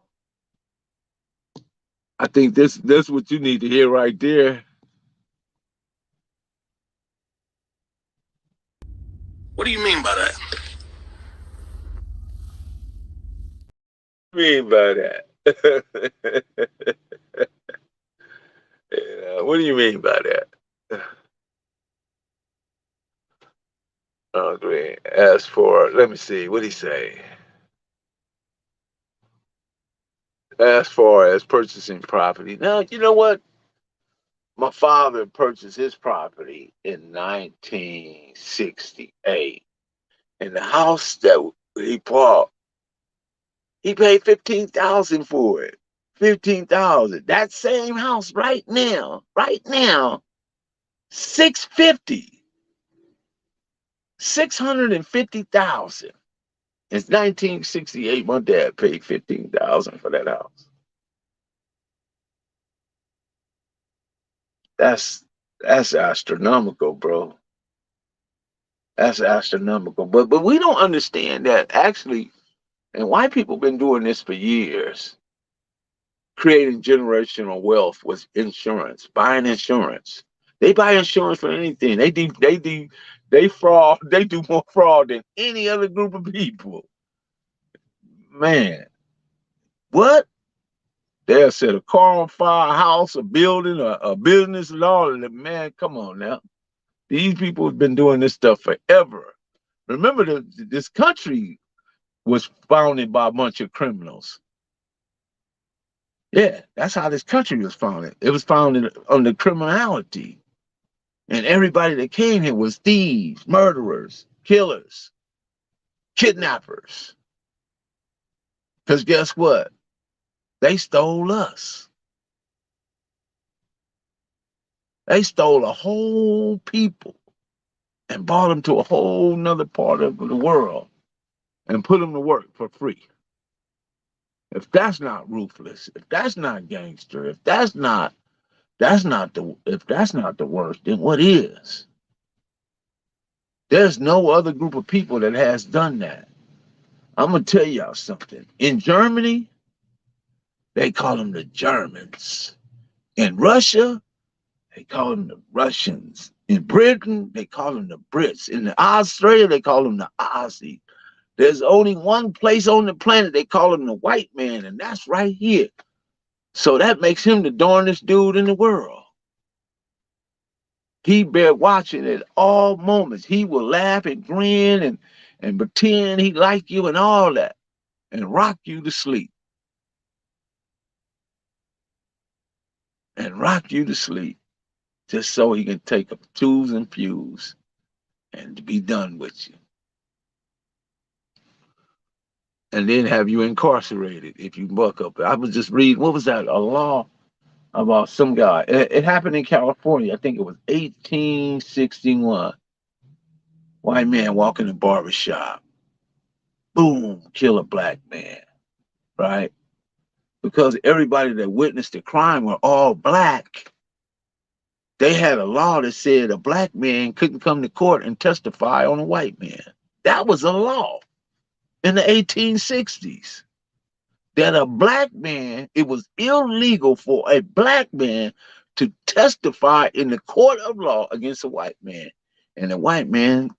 I think this what you need to hear right there. What do you mean by that? What do you mean by that? Yeah, what do you mean by that? Agree. As for, let me see, what did he say? As far as purchasing property. Now, you know what? My father purchased his property in 1968. And the house that he bought, he paid 15,000 for it. 15,000. That same house right now, 650. 650,000. It's 1968. My dad paid 15,000 for that house. That's that's astronomical, bro. That's astronomical. But we don't understand that actually, and white people been doing this for years, creating generational wealth with insurance, buying insurance. They buy insurance for anything. They fraud. They do more fraud than any other group of people. Man, what? They'll set a car on fire, a house, a building, a business, and all of that. Man, come on now. These people have been doing this stuff forever. Remember, this country was founded by a bunch of criminals. Yeah, that's how this country was founded. It was founded under criminality. And everybody that came here was thieves, murderers, killers, kidnappers. Because guess what? They stole us. They stole a whole people and brought them to a whole nother part of the world and put them to work for free. If that's not ruthless, if that's not gangster, if that's not the worst, then what is? There's no other group of people that has done that. I'm gonna tell y'all something. In Germany, they call them the Germans. In Russia, they call them the Russians. In Britain, they call them the Brits. In Australia, they call them the Aussies. There's only one place on the planet they call him the white man, and that's right here. So that makes him the darnest dude in the world. He bear watching at all moments. He will laugh and grin and pretend he like you and all that and rock you to sleep. And rock you to sleep just so he can take up twos and pews and be done with you. And then have you incarcerated if you buck up. I was just reading, what was that? A law about some guy. It happened in California. I think it was 1861. White man walking in a barber shop. Boom, kill a black man, right? Because everybody that witnessed the crime were all black. They had a law that said a black man couldn't come to court and testify on a white man. That was a law in the 1860s. That a black man, it was illegal for a black man to testify in the court of law against a white man. And the white man,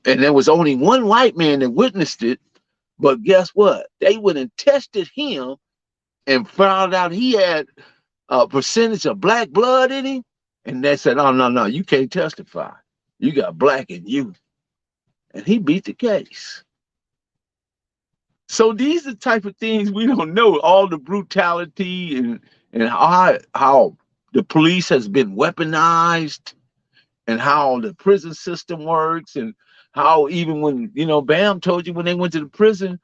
and there was only one white man that witnessed it, But guess what? They went and tested him and found out he had a percentage of black blood in him. And they said, oh, no, you can't testify. You got black in you. And he beat the case. So these are the type of things we don't know. All the brutality and how the police has been weaponized, and how the prison system works, and how even when, Bam told you when they went to the prison,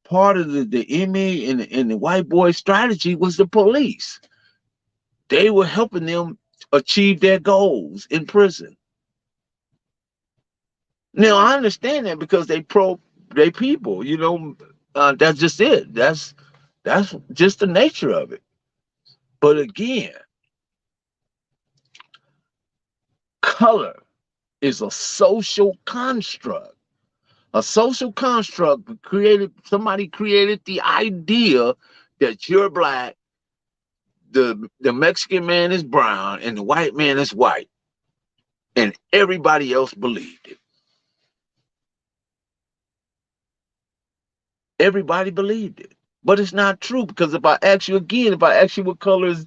part of the Emmy and the white boy strategy was the police. They were helping them achieve their goals in prison. Now I understand that because they people, that's just it. That's just the nature of it. But again, color is a social construct. A social construct somebody created the idea that you're black, the Mexican man is brown, and the white man is white. And everybody else believed it. Everybody believed it. But it's not true, because if I ask you what color is,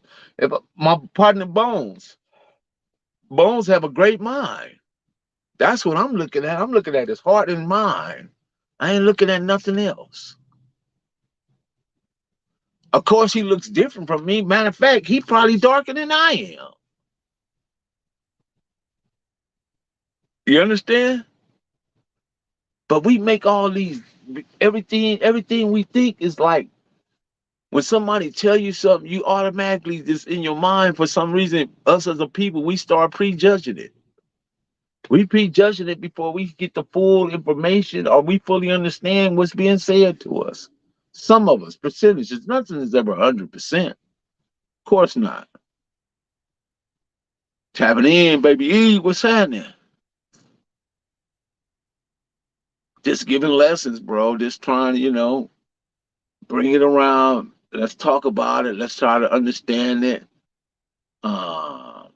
my partner Bones have a great mind. That's what I'm looking at. I'm looking at his heart and mind. I ain't looking at nothing else. Of course, he looks different from me. Matter of fact, he's probably darker than I am. You understand? But we make all these, everything we think is like, when somebody tell you something, you automatically just in your mind, for some reason, us as a people, we start prejudging it. We prejudging it before we get the full information or we fully understand what's being said to us. Some of us, percentages, nothing is ever 100%. Of course not. Tapping in, baby E, what's happening? Just giving lessons, bro. Just trying to, bring it around. Let's talk about it. Let's try to understand it. A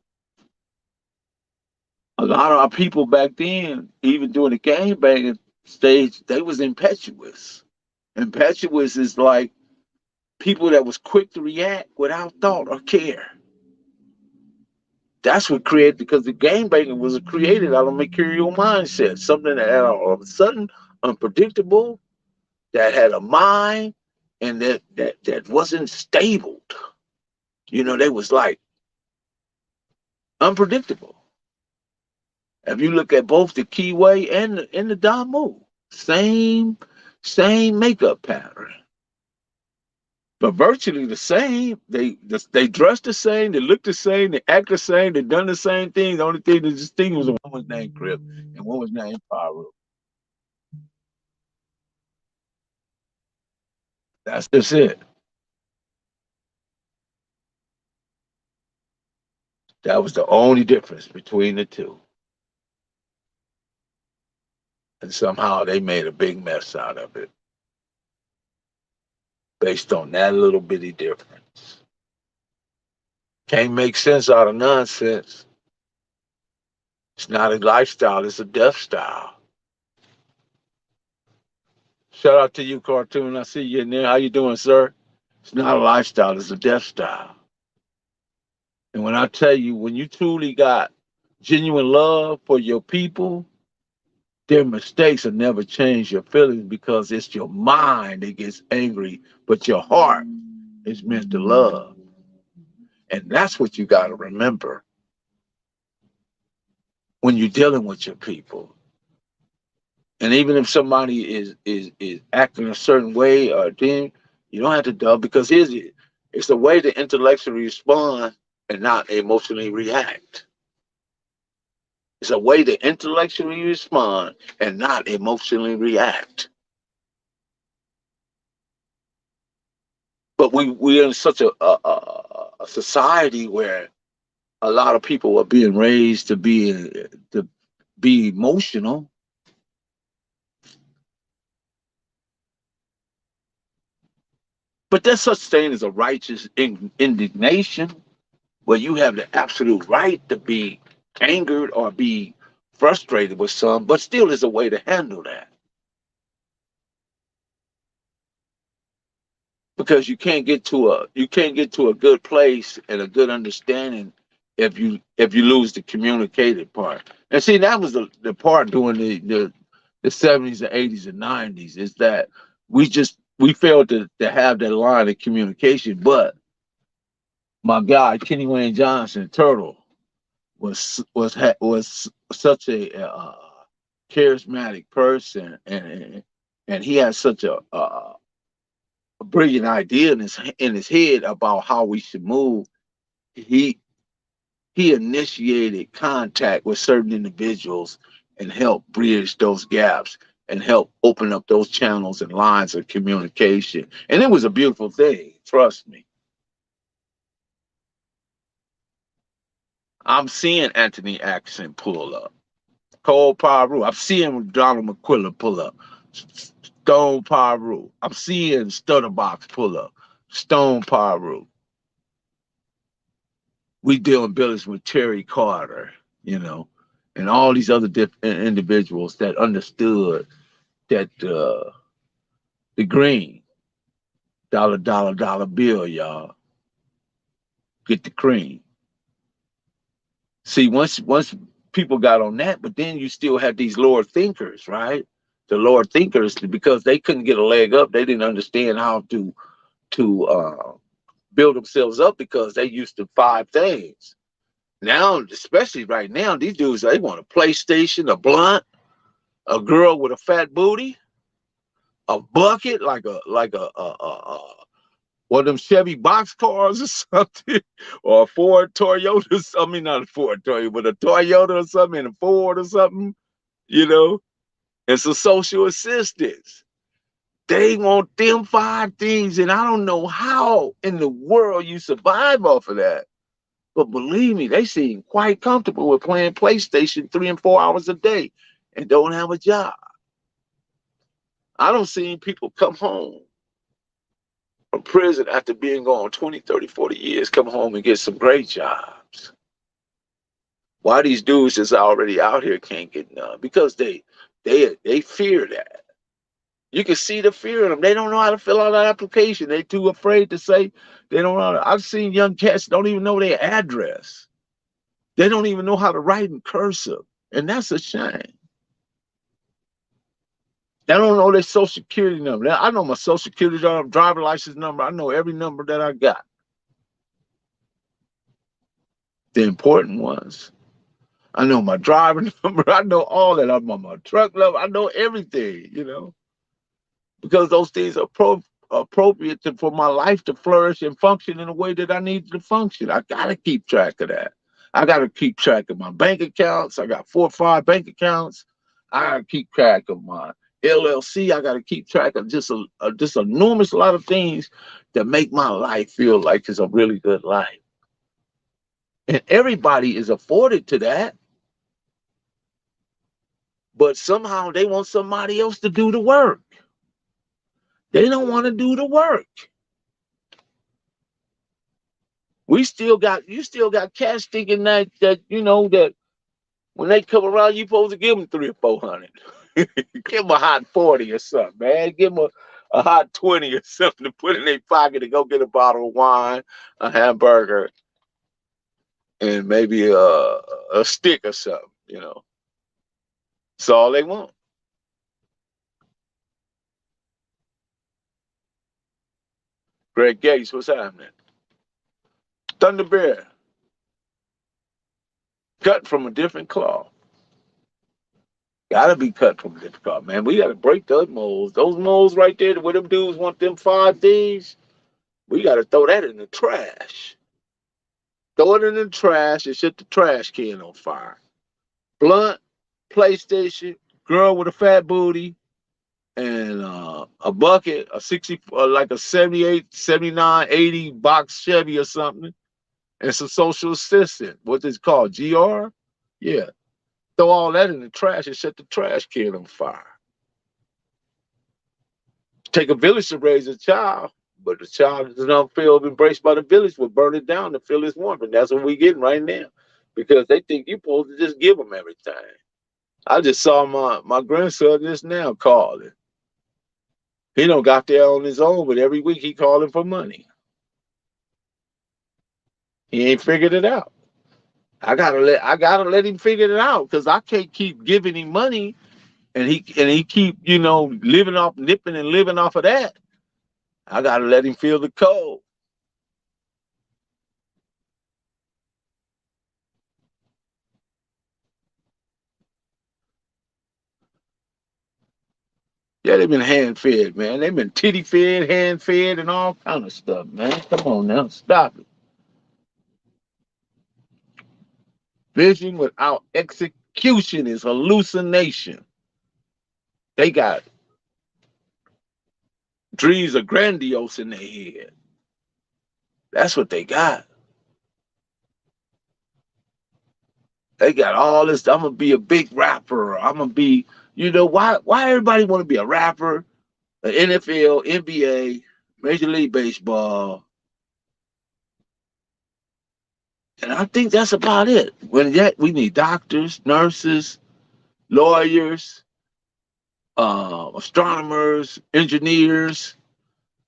lot of our people back then, even during the gangbanging stage, they was impetuous. Impetuous is like people that was quick to react without thought or care. That's what created, because the gangbanging was created out of a mercurial mindset, something that had all of a sudden unpredictable, that had a mind, and that wasn't stable. They was like unpredictable. If you look at both the Keyway and the Damu, same makeup pattern, but virtually the same. They dress the same, they look the same, they act the same, they done the same thing. The only thing that distinguished them, one was named Crip and one was named Pyro. That's just it. That was the only difference between the two. And somehow they made a big mess out of it based on that little bitty difference. Can't make sense out of nonsense. It's not a lifestyle, it's a death style. Shout out to you, Cartoon. I see you in there. How you doing, sir? It's not a lifestyle, it's a death style. And when I tell you, when you truly got genuine love for your people, their mistakes will never change your feelings, because it's your mind that gets angry, but your heart is meant to love. And that's what you got to remember when you're dealing with your people. And even if somebody is acting a certain way or thing, you don't have to dub, because it's a way to intellectually respond and not emotionally react. It's a way to intellectually respond and not emotionally react. But we're in such a society where a lot of people are being raised to be emotional. But there's such thing as a righteous indignation, where you have the absolute right to be angered or be frustrated with some, but still is a way to handle that. because you can't get to a good place and a good understanding if you lose the communicated part. And see, that was the part during the 70s and 80s and 90s, is that we failed to have that line of communication. But my guy Kenny Wayne Johnson Turtle was such a charismatic person, and he had such a brilliant idea in his head about how we should move. He he initiated contact with certain individuals and helped bridge those gaps and help open up those channels and lines of communication. And it was a beautiful thing, trust me. I'm seeing Anthony Axon pull up. Cole Paru. I'm seeing Donald McQuillan pull up. Stone Paru. I'm seeing Stutterbox pull up. Stone Paru. We doing business with Terry Carter, and all these other individuals that understood that the green dollar bill, y'all, get the cream. See, once people got on that, but then you still had these lower thinkers, right? The lower thinkers, because they couldn't get a leg up, they didn't understand how to build themselves up because they used to five things. Now, especially right now, these dudes, they want a PlayStation, a blunt, a girl with a fat booty, a bucket one of them Chevy box cars or something, or a Ford Toyota. I mean, not a Ford Toyota, but a Toyota or something, and a Ford or something, and some social assistance. They want them five things, and I don't know how in the world you survive off of that. But believe me, they seem quite comfortable with playing PlayStation 3 and 4 hours a day and don't have a job. I don't see people come home from prison after being gone 20, 30, 40 years, come home and get some great jobs. Why these dudes that's already out here can't get none? Because they fear that. You can see the fear in them. They don't know how to fill out that application. They too afraid to say they don't know. I've seen young cats don't even know their address. They don't even know how to write in cursive, and that's a shame. They don't know their social security number. I know my social security number, driver license number. I know every number that I got. The important ones. I know my driver number. I know all that. I'm on my truck number. I know everything, because those things are appropriate for my life to flourish and function in the way that I need to function. I got to keep track of that. I got to keep track of my bank accounts. I got 4 or 5 bank accounts. I got to keep track of my LLC. I got to keep track of just enormous lot of things that make my life feel like it's a really good life. And everybody is afforded to that. But somehow they want somebody else to do the work. They don't want to do the work. You still got cats thinking that that when they come around, you supposed to give them 300 or 400. Give them a hot 40 or something, man. Give them a hot 20 or something to put in their pocket to go get a bottle of wine, a hamburger, and maybe a stick or something. That's all they want. Greg Gates, what's happening? Thunder Bear, cut from a different cloth. Gotta be cut from a different cloth, man. We gotta break those molds. Those molds right there, where them dudes want them 5 things, we gotta throw that in the trash. Throw it in the trash and set the trash can on fire. Blunt, PlayStation, girl with a fat booty, and a bucket, a 60, like a 78, 79, 80 box Chevy or something, and some social assistant. What's it called? GR? Yeah. Throw all that in the trash and set the trash can on fire. Take a village to raise a child, but the child does not feel embraced by the village will burn it down to feel his warmth. And that's what we're getting right now, because they think you're supposed to just give them everything. I just saw my grandson just now calling. He don't got there on his own, but every week he calling for money. He ain't figured it out. I gotta let him figure it out because I can't keep giving him money and he keep, living off nipping and living off of that. I gotta let him feel the cold. Yeah, they've been hand fed, man. They've been titty fed, hand fed, and all kind of stuff, man. Come on now, stop it. Vision without execution is hallucination. They got dreams are grandiose in their head. That's what they got. They got all this. I'm gonna be a big rapper. I'm gonna be, why everybody want to be a rapper, an NFL, NBA, Major League Baseball, and I think that's about it. When yet we need doctors, nurses, lawyers, astronomers, engineers,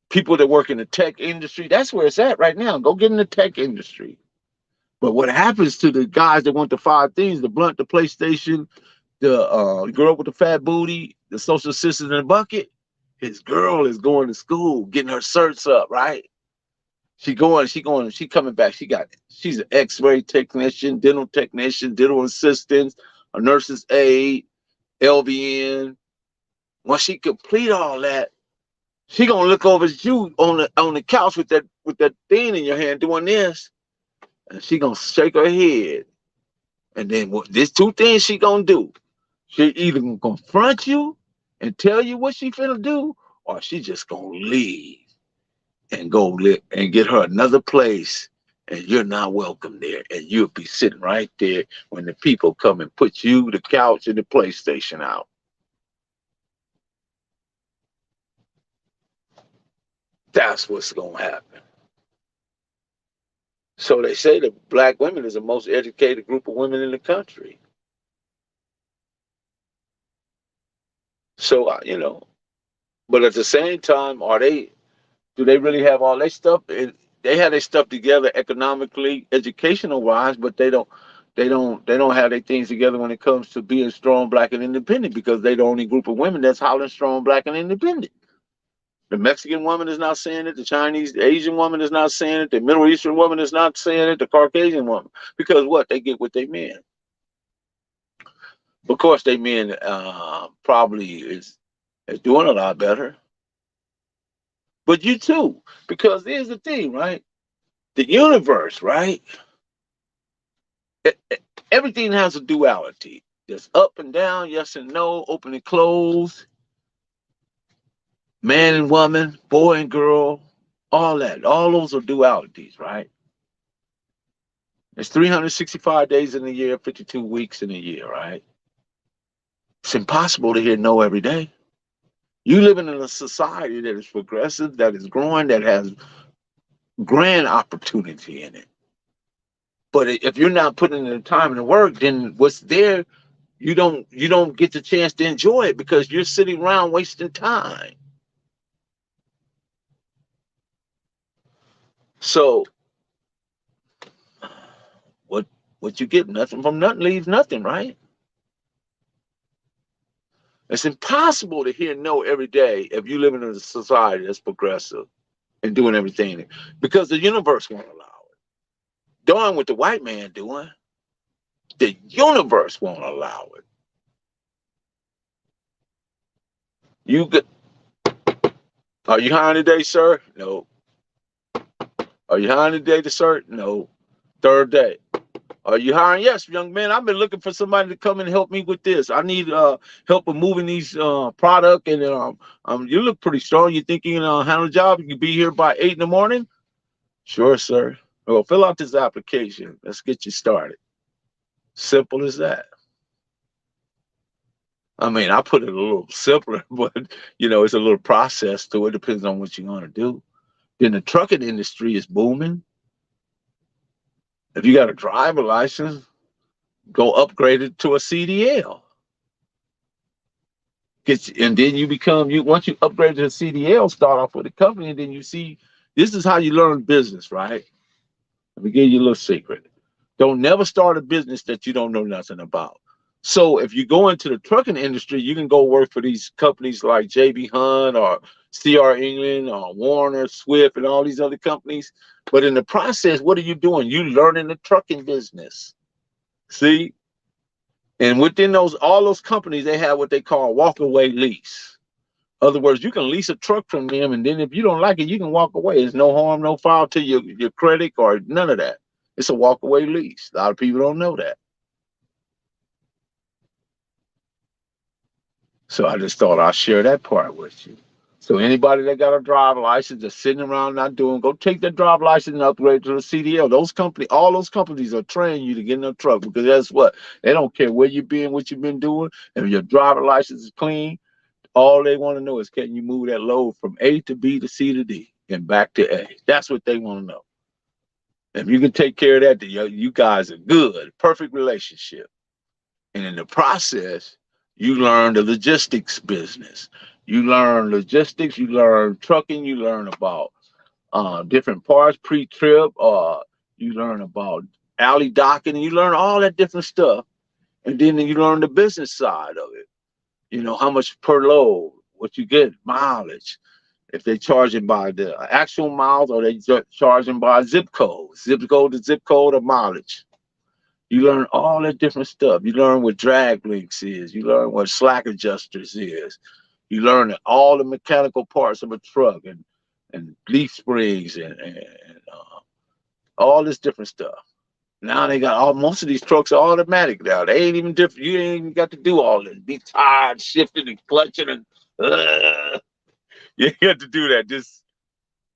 people that work in the tech industry. That's where it's at right now. Go get in the tech industry. But what happens to the guys that want the five things, the blunt, the PlayStation, the girl with the fat booty, the social assistant in the bucket, his girl is going to school, getting her certs up, right? She coming back. She's an X-ray technician, dental assistant, a nurse's aide, LVN. Once she complete all that, she gonna look over at you on the couch with that thing in your hand doing this, and she gonna shake her head. And then there's two things she gonna do. She either gonna confront you and tell you what she finna do, or she just gonna leave and go live and get her another place, and you're not welcome there. And you'll be sitting right there when the people come and put you, the couch, and the PlayStation out. That's what's gonna happen. So they say that black women is the most educated group of women in the country. So but at the same time, do they really have all their stuff? They have their stuff together economically, educational wise, but they don't have their things together when it comes to being strong, black, and independent because they're the only group of women that's hollering strong, black, and independent. The Mexican woman is not saying it. The Asian woman is not saying it. The Middle Eastern woman is not saying it. The Caucasian woman, because what they get with their men. Of course, they men probably is doing a lot better. But you too, because here's the thing, right? The universe, right? Everything has a duality. There's up and down, yes and no, open and close, man and woman, boy and girl, all that. All those are dualities, right? There's 365 days in a year, 52 weeks in a year, right? It's impossible to hear no every day. You living in a society that is progressive, that is growing, that has grand opportunity in it. But if you're not putting in the time and the work, then what's there, you don't get the chance to enjoy it because you're sitting around wasting time. So what what you get, nothing from nothing leaves nothing, right? It's impossible to hear no every day if you live in a society that's progressive and doing everything because the universe won't allow it. Doing what the white man doing, the universe won't allow it. You get, are you hiring today, sir? No. Are you hiring today, sir? No. Third day. Are you hiring? Yes, young man. I've been looking for somebody to come and help me with this. I need help with moving these product, and you look pretty strong. You think you can handle the job? You can be here by 8 in the morning? Sure, sir. Well, fill out this application. Let's get you started. Simple as that. I mean, I put it a little simpler, but it's a little process to it. Depends on what you're gonna do. Then the trucking industry is booming. If you got a driver license, go upgrade it to a CDL. And then you become once you upgrade to the CDL, start off with a company, and then you see this is how you learn business, right? Let me give you a little secret. Don't never start a business that you don't know nothing about. So if you go into the trucking industry, you can go work for these companies like JB Hunt or CR England or Warner, Swift, and all these other companies. But in the process, what are you doing? You learning the trucking business. See? And within all those companies, they have what they call walk-away lease. In other words, you can lease a truck from them, and then if you don't like it, you can walk away. There's no harm, no foul to your credit or none of that. It's a walk-away lease. A lot of people don't know that. So I just thought I'd share that part with you. So anybody that got a driver license that's sitting around not doing, go take that driver license and upgrade to the CDL. All those companies are training you to get in a truck because that's what they don't care where you've been, what you've been doing. If your driver license is clean, all they want to know is can you move that load from A to B to C to D and back to A. That's what they want to know. If you can take care of that, then you guys are good, perfect relationship. And in the process, you learn the logistics business. You learn logistics, you learn trucking, you learn about different parts pre-trip, you learn about alley docking, you learn all that different stuff. And then you learn the business side of it. You know, how much per load, what you get, mileage. If they charging by the actual miles or they charging by zip code to zip code or mileage. You learn all that different stuff. You learn what drag links is. You learn what slack adjusters is. You learn all the mechanical parts of a truck and leaf springs and all this different stuff. Now they got most of these trucks are automatic now. They ain't even different. You ain't even got to do all this. Be tired, shifting and clutching and you ain't got to do that. Just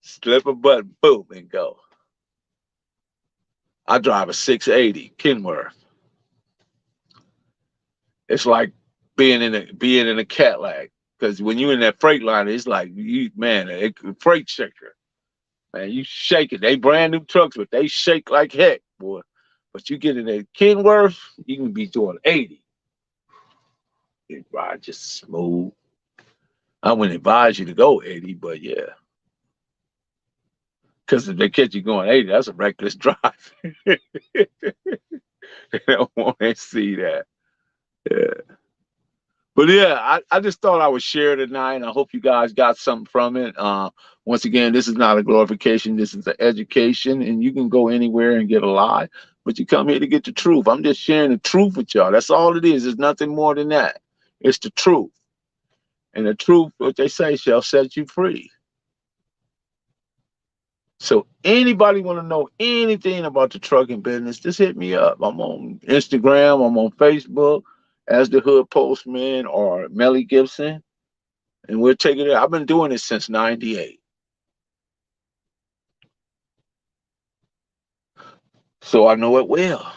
slip a button, boom, and go. I drive a 680 Kenworth. It's like being in a Cadillac because when you're in that Freightliner, it's like a freight shaker. Man, you shake it. They brand new trucks, but they shake like heck, boy. But you get in a Kenworth, you can be doing 80. It ride just smooth. I wouldn't advise you to go 80, but yeah. Because if they catch you going 80, that's a reckless drive. They don't want to see that. Yeah. But yeah, I just thought I would share tonight. I hope you guys got something from it. Once again, this is not a glorification. This is an education, and you can go anywhere and get a lie, but you come here to get the truth. I'm just sharing the truth with y'all. That's all it is. There's nothing more than that. It's the truth. And the truth, what they say, shall set you free. So anybody want to know anything about the trucking business, just hit me up. I'm on Instagram. I'm on Facebook as the Hood Postman or Melly Gibson. And we'll take it. I've been doing it since 98. So I know it well.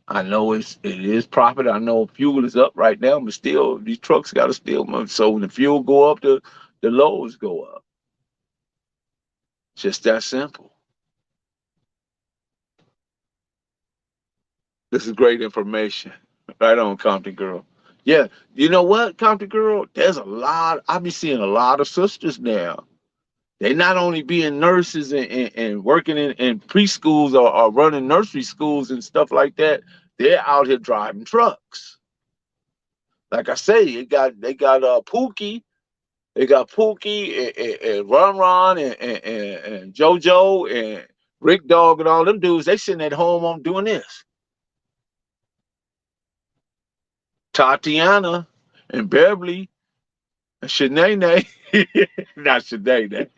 I know it is profit. I know fuel is up right now, but still these trucks got to still move. So when the fuel go up, the loads go up. Just that simple. This is great information. Right on, Compton Girl. Yeah, you know what, Compton Girl? I be seeing a lot of sisters now. They not only being nurses and working in preschools or running nursery schools and stuff like that, they're out here driving trucks. Like I say, they got Pookie. They got Pookie and Ron and JoJo and Rick Dog and all them dudes. They sitting at home on doing this. Tatiana and Beverly and Shanae, not Shanae,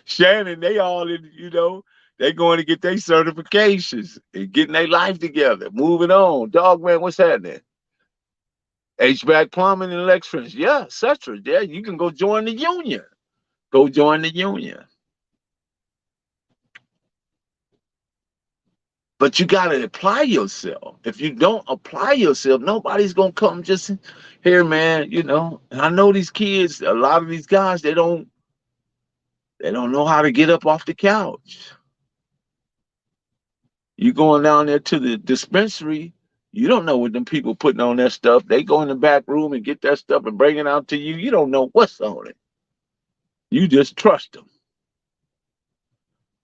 Shannon, they all in, they going to get their certifications and getting their life together, moving on. Dog man, what's happening? HVAC plumbing and electricians, yeah, etc. Yeah, you can go join the union. Go join the union. But you got to apply yourself. If you don't apply yourself, nobody's going to come just here, man, And I know these kids, a lot of these guys, they don't know how to get up off the couch. You going down there to the dispensary, You don't know what them people putting on that stuff. They go in the back room and get that stuff and bring it out to you. You don't know what's on it. You just trust them.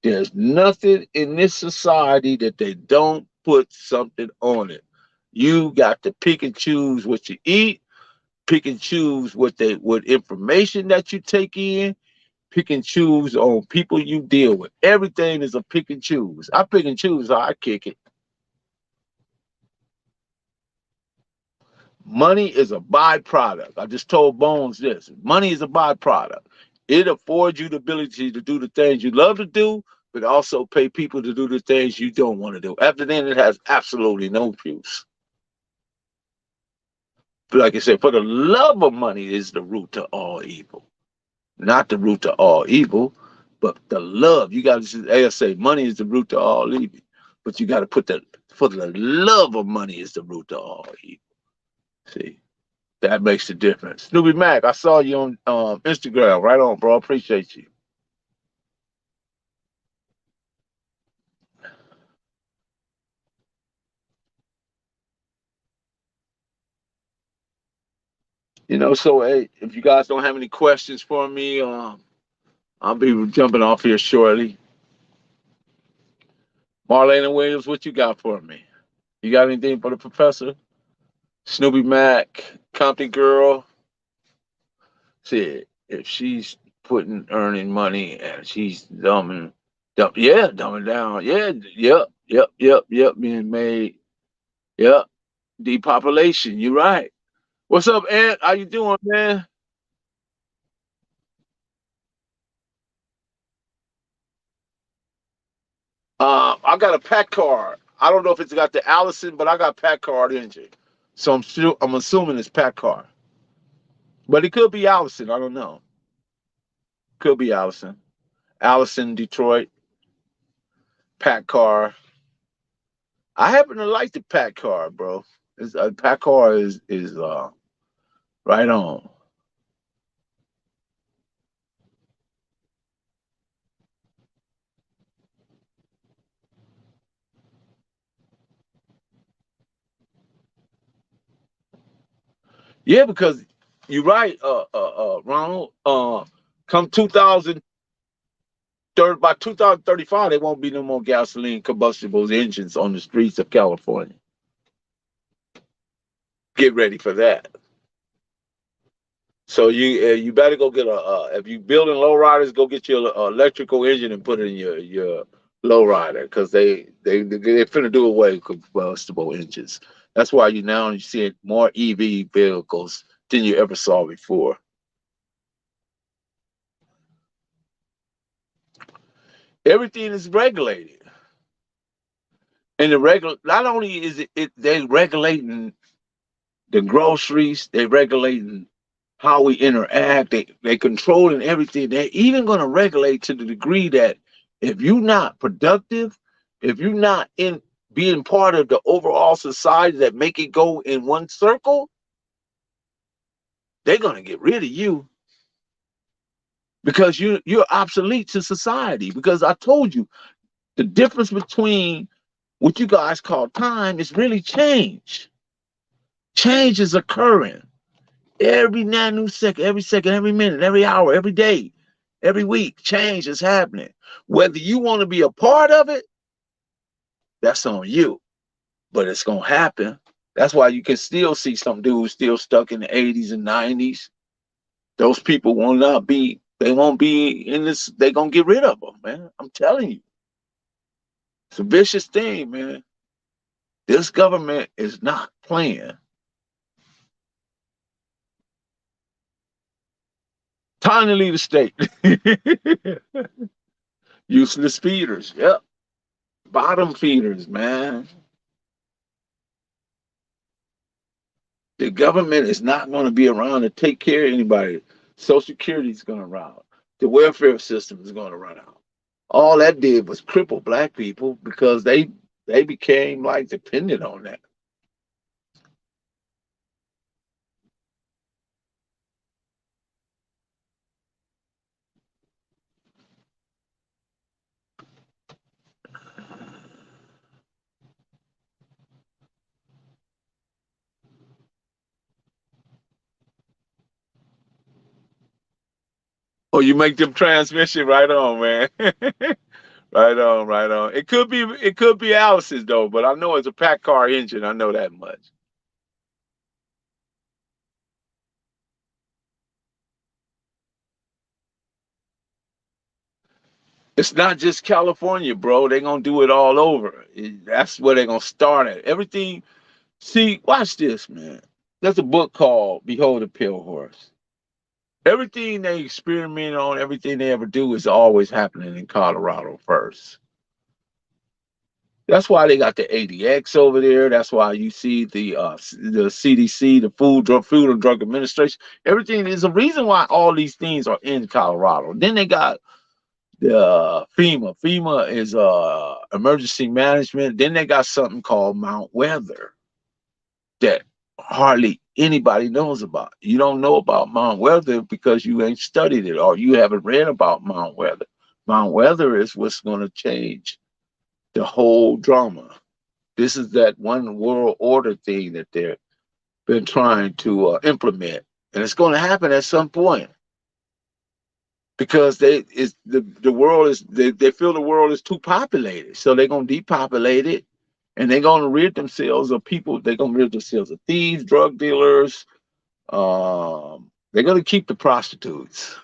There's nothing in this society that they don't put something on it. You got to pick and choose what you eat, pick and choose what information that you take in, pick and choose on people you deal with. Everything is a pick and choose. I pick and choose how I kick it. Money is a byproduct. I just told Bones this. Money is a byproduct. It affords you the ability to do the things you love to do, but also pay people to do the things you don't want to do. After then, it has absolutely no use. But like I said, for the love of money is the root to all evil. Not the root to all evil, but the love. You got to, as I say, money is the root to all evil. But you got to put for the love of money is the root to all evil. See? That makes the difference. Snoopy Mac, I saw you on Instagram. Right on, bro. Appreciate you. So hey, if you guys don't have any questions for me, I'll be jumping off here shortly. Marlena Williams, what you got for me? You got anything for the professor? Snoopy Mac, Compton Girl. Said if she's earning money and she's dumbing down. Yeah, yep, being made. Yep, depopulation. You're right. What's up, Ed? How you doing, man? I got a pack card. I don't know if it's got the Allison, but I got pack card engine. So I'm assuming it's pack car. But it could be Allison. I don't know. Could be Allison. Allison, Detroit, pack car. I happen to like the pack car, bro. Pack car is right on. Yeah, because you're right, Ronald. Come 2030, by 2035, there won't be no more gasoline combustible engines on the streets of California. Get ready for that. So you better go get if you building lowriders, go get your electrical engine and put it in your lowrider because they're finna do away with combustible engines. That's why you see more EV vehicles than you ever saw before. Everything is regulated, and not only is they regulating the groceries, they regulating how we interact. They controlling everything. They're even going to regulate to the degree that if you're not productive, if you're not in being part of the overall society that make it go in one circle, they're going to get rid of you because you're obsolete to society. Because I told you the difference between what you guys call time is really change. Change is occurring. Every nanosecond, every second, every minute, every hour, every day, every week, change is happening. Whether you want to be a part of it, that's on you. But it's gonna happen. That's why you can still see some dudes still stuck in the 80s and 90s. Those people will not be, they won't be in this, they're gonna get rid of them, man. I'm telling you. It's a vicious thing, man. This government is not playing. Time to leave the state. Useless feeders. Yep. Bottom feeders, man. The government is not going to be around to take care of anybody. Social Security is going to run out. The welfare system is going to run out. All that did was cripple black people because they became like dependent on that. Oh, you make them transmission right on, man. Right on, right on. It could be Alice's though, but I know it's a pack car engine. I know that much. It's not just California, bro. They're gonna do it all over. That's where they're gonna start at. Everything. See, watch this, man. There's a book called Behold the Pale Horse. Everything they experiment on, everything they ever do is always happening in Colorado first. That's why they got the ADX over there. That's why you see the CDC, the Food and Drug Administration. Everything is a reason why all these things are in Colorado. Then they got the FEMA. FEMA is emergency management. Then they got something called Mount Weather that hardly anybody knows about. You don't know about Mount Weather because you ain't studied it or you haven't read about Mount Weather. Mount Weather is what's going to change the whole drama. This is that one world order thing that they've been trying to implement, and it's going to happen at some point because the world is they feel the world is too populated, so they're going to depopulate it, and they're going to rid themselves of people. They're going to rid themselves of thieves, drug dealers. They're going to keep the prostitutes.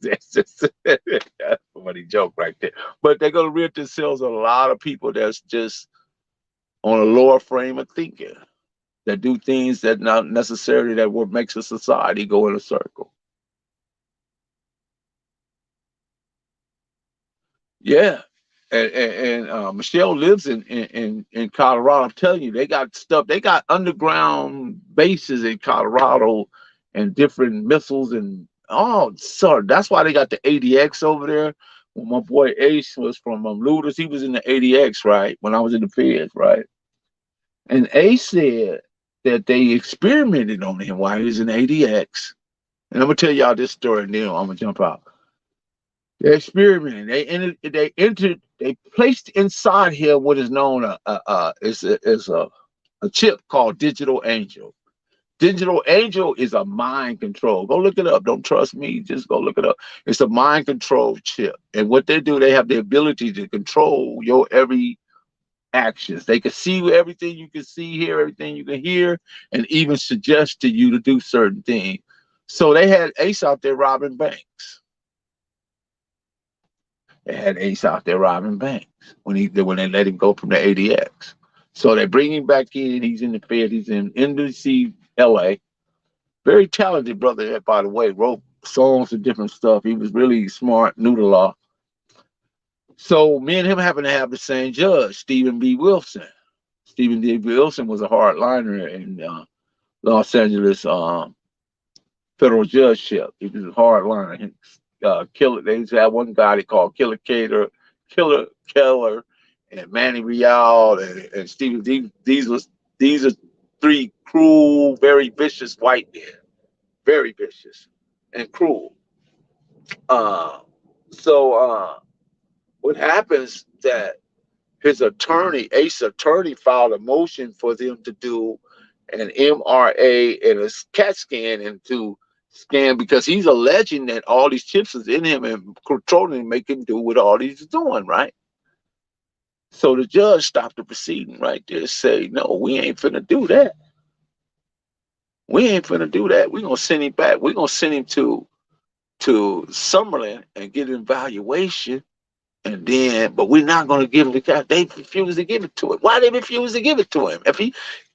That's just that's a funny joke right there. But they're going to rid themselves of a lot of people that's just on a lower frame of thinking, that do things that not necessarily that what makes a society go in a circle. Yeah. And Michelle lives in Colorado. I'm telling you, they got stuff. They got underground bases in Colorado and different missiles and oh, sorry. That's why they got the ADX over there. When my boy Ace was from Luders, he was in the ADX, right? When I was in the Feds, right? And Ace said that they experimented on him while he was in ADX. And I'm gonna tell y'all this story, and then I'm gonna jump out. They experimented. They placed inside him what is known a chip called Digital Angel. Digital Angel is a mind control. Go look it up. Don't trust me. Just go look it up. It's a mind control chip. And what they do, they have the ability to control your every actions. They can see everything you can see, hear everything you can hear, and even suggest to you to do certain things. So they had Ace out there robbing banks. They had Ace out there robbing banks when they let him go from the ADX. So they bring him back in. He's in the Fed. He's in NBC, LA. Very talented brother, by the way. Wrote songs and different stuff. He was really smart, knew the law. So me and him happen to have the same judge, Stephen B. Wilson. Stephen D. Wilson was a hardliner in Los Angeles federal judgeship. He was a hardliner. Killer. They used to have one guy they called Killer Keller, and Manny Real, and Stephen. These are three cruel, very vicious white men, very vicious and cruel. Uh, so what happens that his attorney, Ace attorney, filed a motion for them to do an MRA and a CAT scan and to scan because he's alleging that all these chips is in him and controlling him, making him do what all he's doing, right? So the judge stopped the proceeding right there and say, no, we ain't finna do that. We ain't finna do that. We're gonna send him back. We're gonna send him to Summerlin and get an evaluation. And then, but we're not going to give him the cash. They refused to give it to him. Why they refused to give it to him? If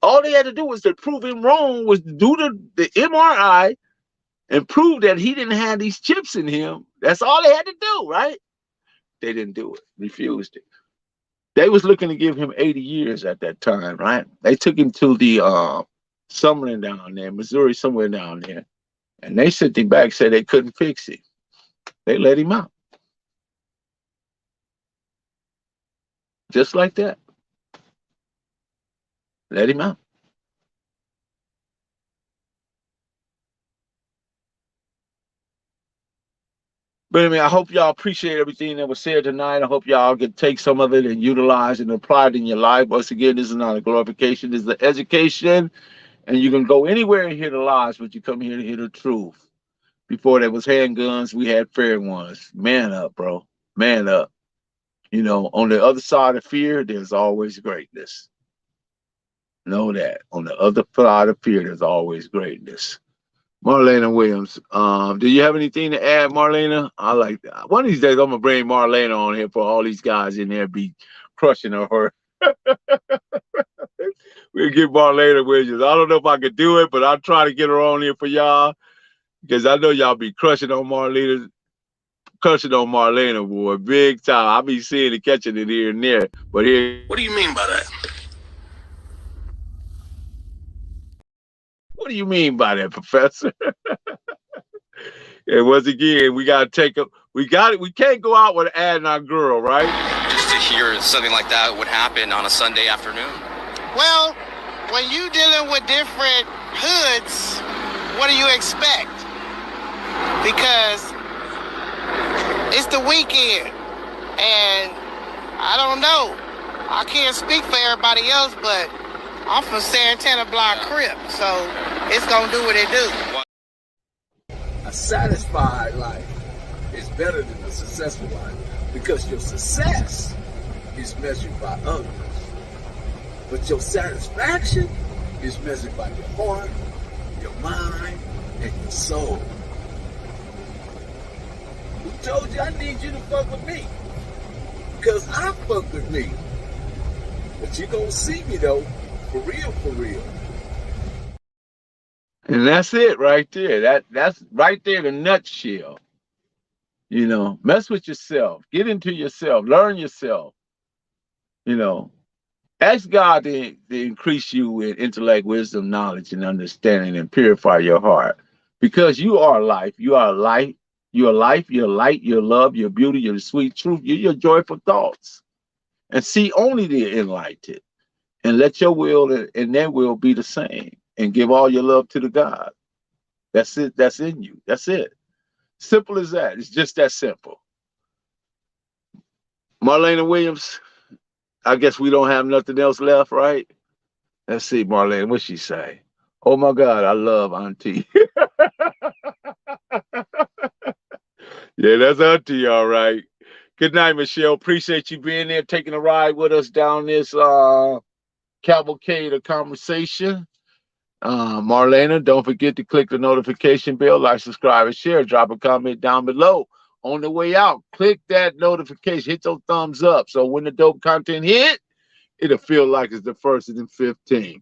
all they had to do was to prove him wrong, was do the MRI and prove that he didn't have these chips in him. That's all they had to do, right? They didn't do it. Refused it. They was looking to give him 80 years at that time, right? They took him to the Summerlin down there, Missouri, somewhere down there, and they sent him back. Said they couldn't fix it. They let him out. Just like that. Let him out. But I mean, I hope y'all appreciate everything that was said tonight. I hope y'all can take some of it and utilize and apply it in your life. Once again, this is not a glorification, this is an education. And you can go anywhere and hear the lies, but you come here to hear the truth. Before there was handguns, we had fair ones. Man up, bro. Man up. You know, on the other side of fear, there's always greatness. Know that. On the other side of fear, there's always greatness. Marlena Williams, do you have anything to add, Marlena? I like that. One of these days, I'm gonna bring Marlena on here for all these guys in there be crushing her. We'll get Marlena Williams. I don't know if I could do it, but I'll try to get her on here for y'all because I know y'all be crushing on Marlena, boy, big time. I be seeing it, catching it here and there. But here, What do you mean by that? what do you mean by that, Professor? And once again, we gotta take up. We can't go out with adding our girl, right? Just to hear something like that would happen on a Sunday afternoon. Well, when you dealing with different hoods, what do you expect? Because it's the weekend, and I don't know. I can't speak for everybody else, but I'm from Santana Block Crip, so it's gonna do what it do. A satisfied life is better than a successful life because your success is measured by others, but your satisfaction is measured by your heart, your mind, and your soul. Who told you I need you to fuck with me? Because I fuck with me. But you gonna see me though, for real, for real. And that's it right there. That's right there, the nutshell. You know, mess with yourself. Get into yourself. Learn yourself. You know, ask God to increase you in intellect, wisdom, knowledge, and understanding, and purify your heart. Because you are life. You are light. You are life. You're light. You're love. You're beauty. You're the sweet truth. You're your joyful thoughts. And see only the enlightened. And let your will and their will be the same. And give all your love to the God. That's it. That's in you. That's it. Simple as that. It's just that simple. Marlena Williams, I guess we don't have nothing else left, right? Let's see, Marlena, what she say? Oh my God, I love Auntie. Yeah, that's Auntie, all right. Good night, Michelle. Appreciate you being there, taking a ride with us down this cavalcade of conversation. Marlena, don't forget to click the notification bell, like, subscribe, and share. Drop a comment down below. On the way out, click that notification, hit those thumbs up. So when the dope content hit, it'll feel like it's the 1st and the 15th.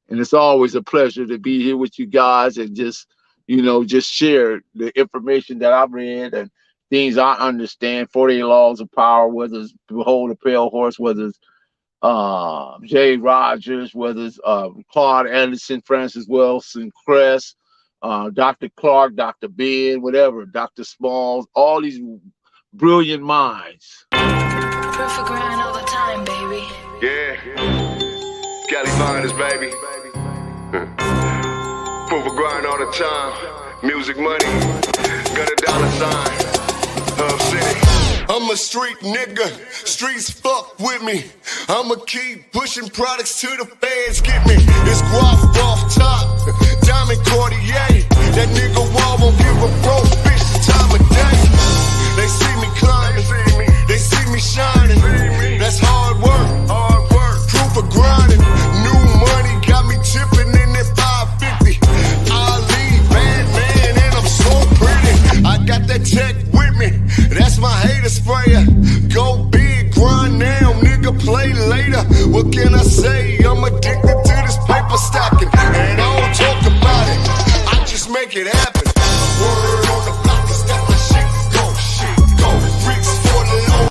And it's always a pleasure to be here with you guys and just, you know, just share the information that I've read and things I understand. 48 laws of power, whether it's Behold a Pale Horse, whether it's Jay Rogers, whether it's Claude Anderson, Francis Wilson Crest, Dr. Clark, Dr. Ben, whatever, Dr. Smalls, all these brilliant minds. Perfect grind all the time, baby. Yeah, Cali Finest, baby. Proof of grind all the time. Music money, got a dollar sign. Hub City. I'm a street nigga, streets fuck with me. I'ma keep pushing products till the fans get me. It's guap off top, diamond Cartier. That nigga wall won't give a broke bitch the time of day. They see me climbing, they see me shining. That's hard work, proof of grinding. New money got me tipping in that 550. Ali, bad man, and I'm so pretty. I got that tech with me, that's my hater sprayer. Go big, grind now, nigga, play later. What can I say? I'm addicted to this paper stacking, and I don't talk about it, I just make it happen. Word on the block is that my shit go. Freaks for the low.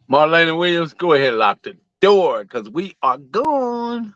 Marlena Williams, go ahead and lock the door because we are gone.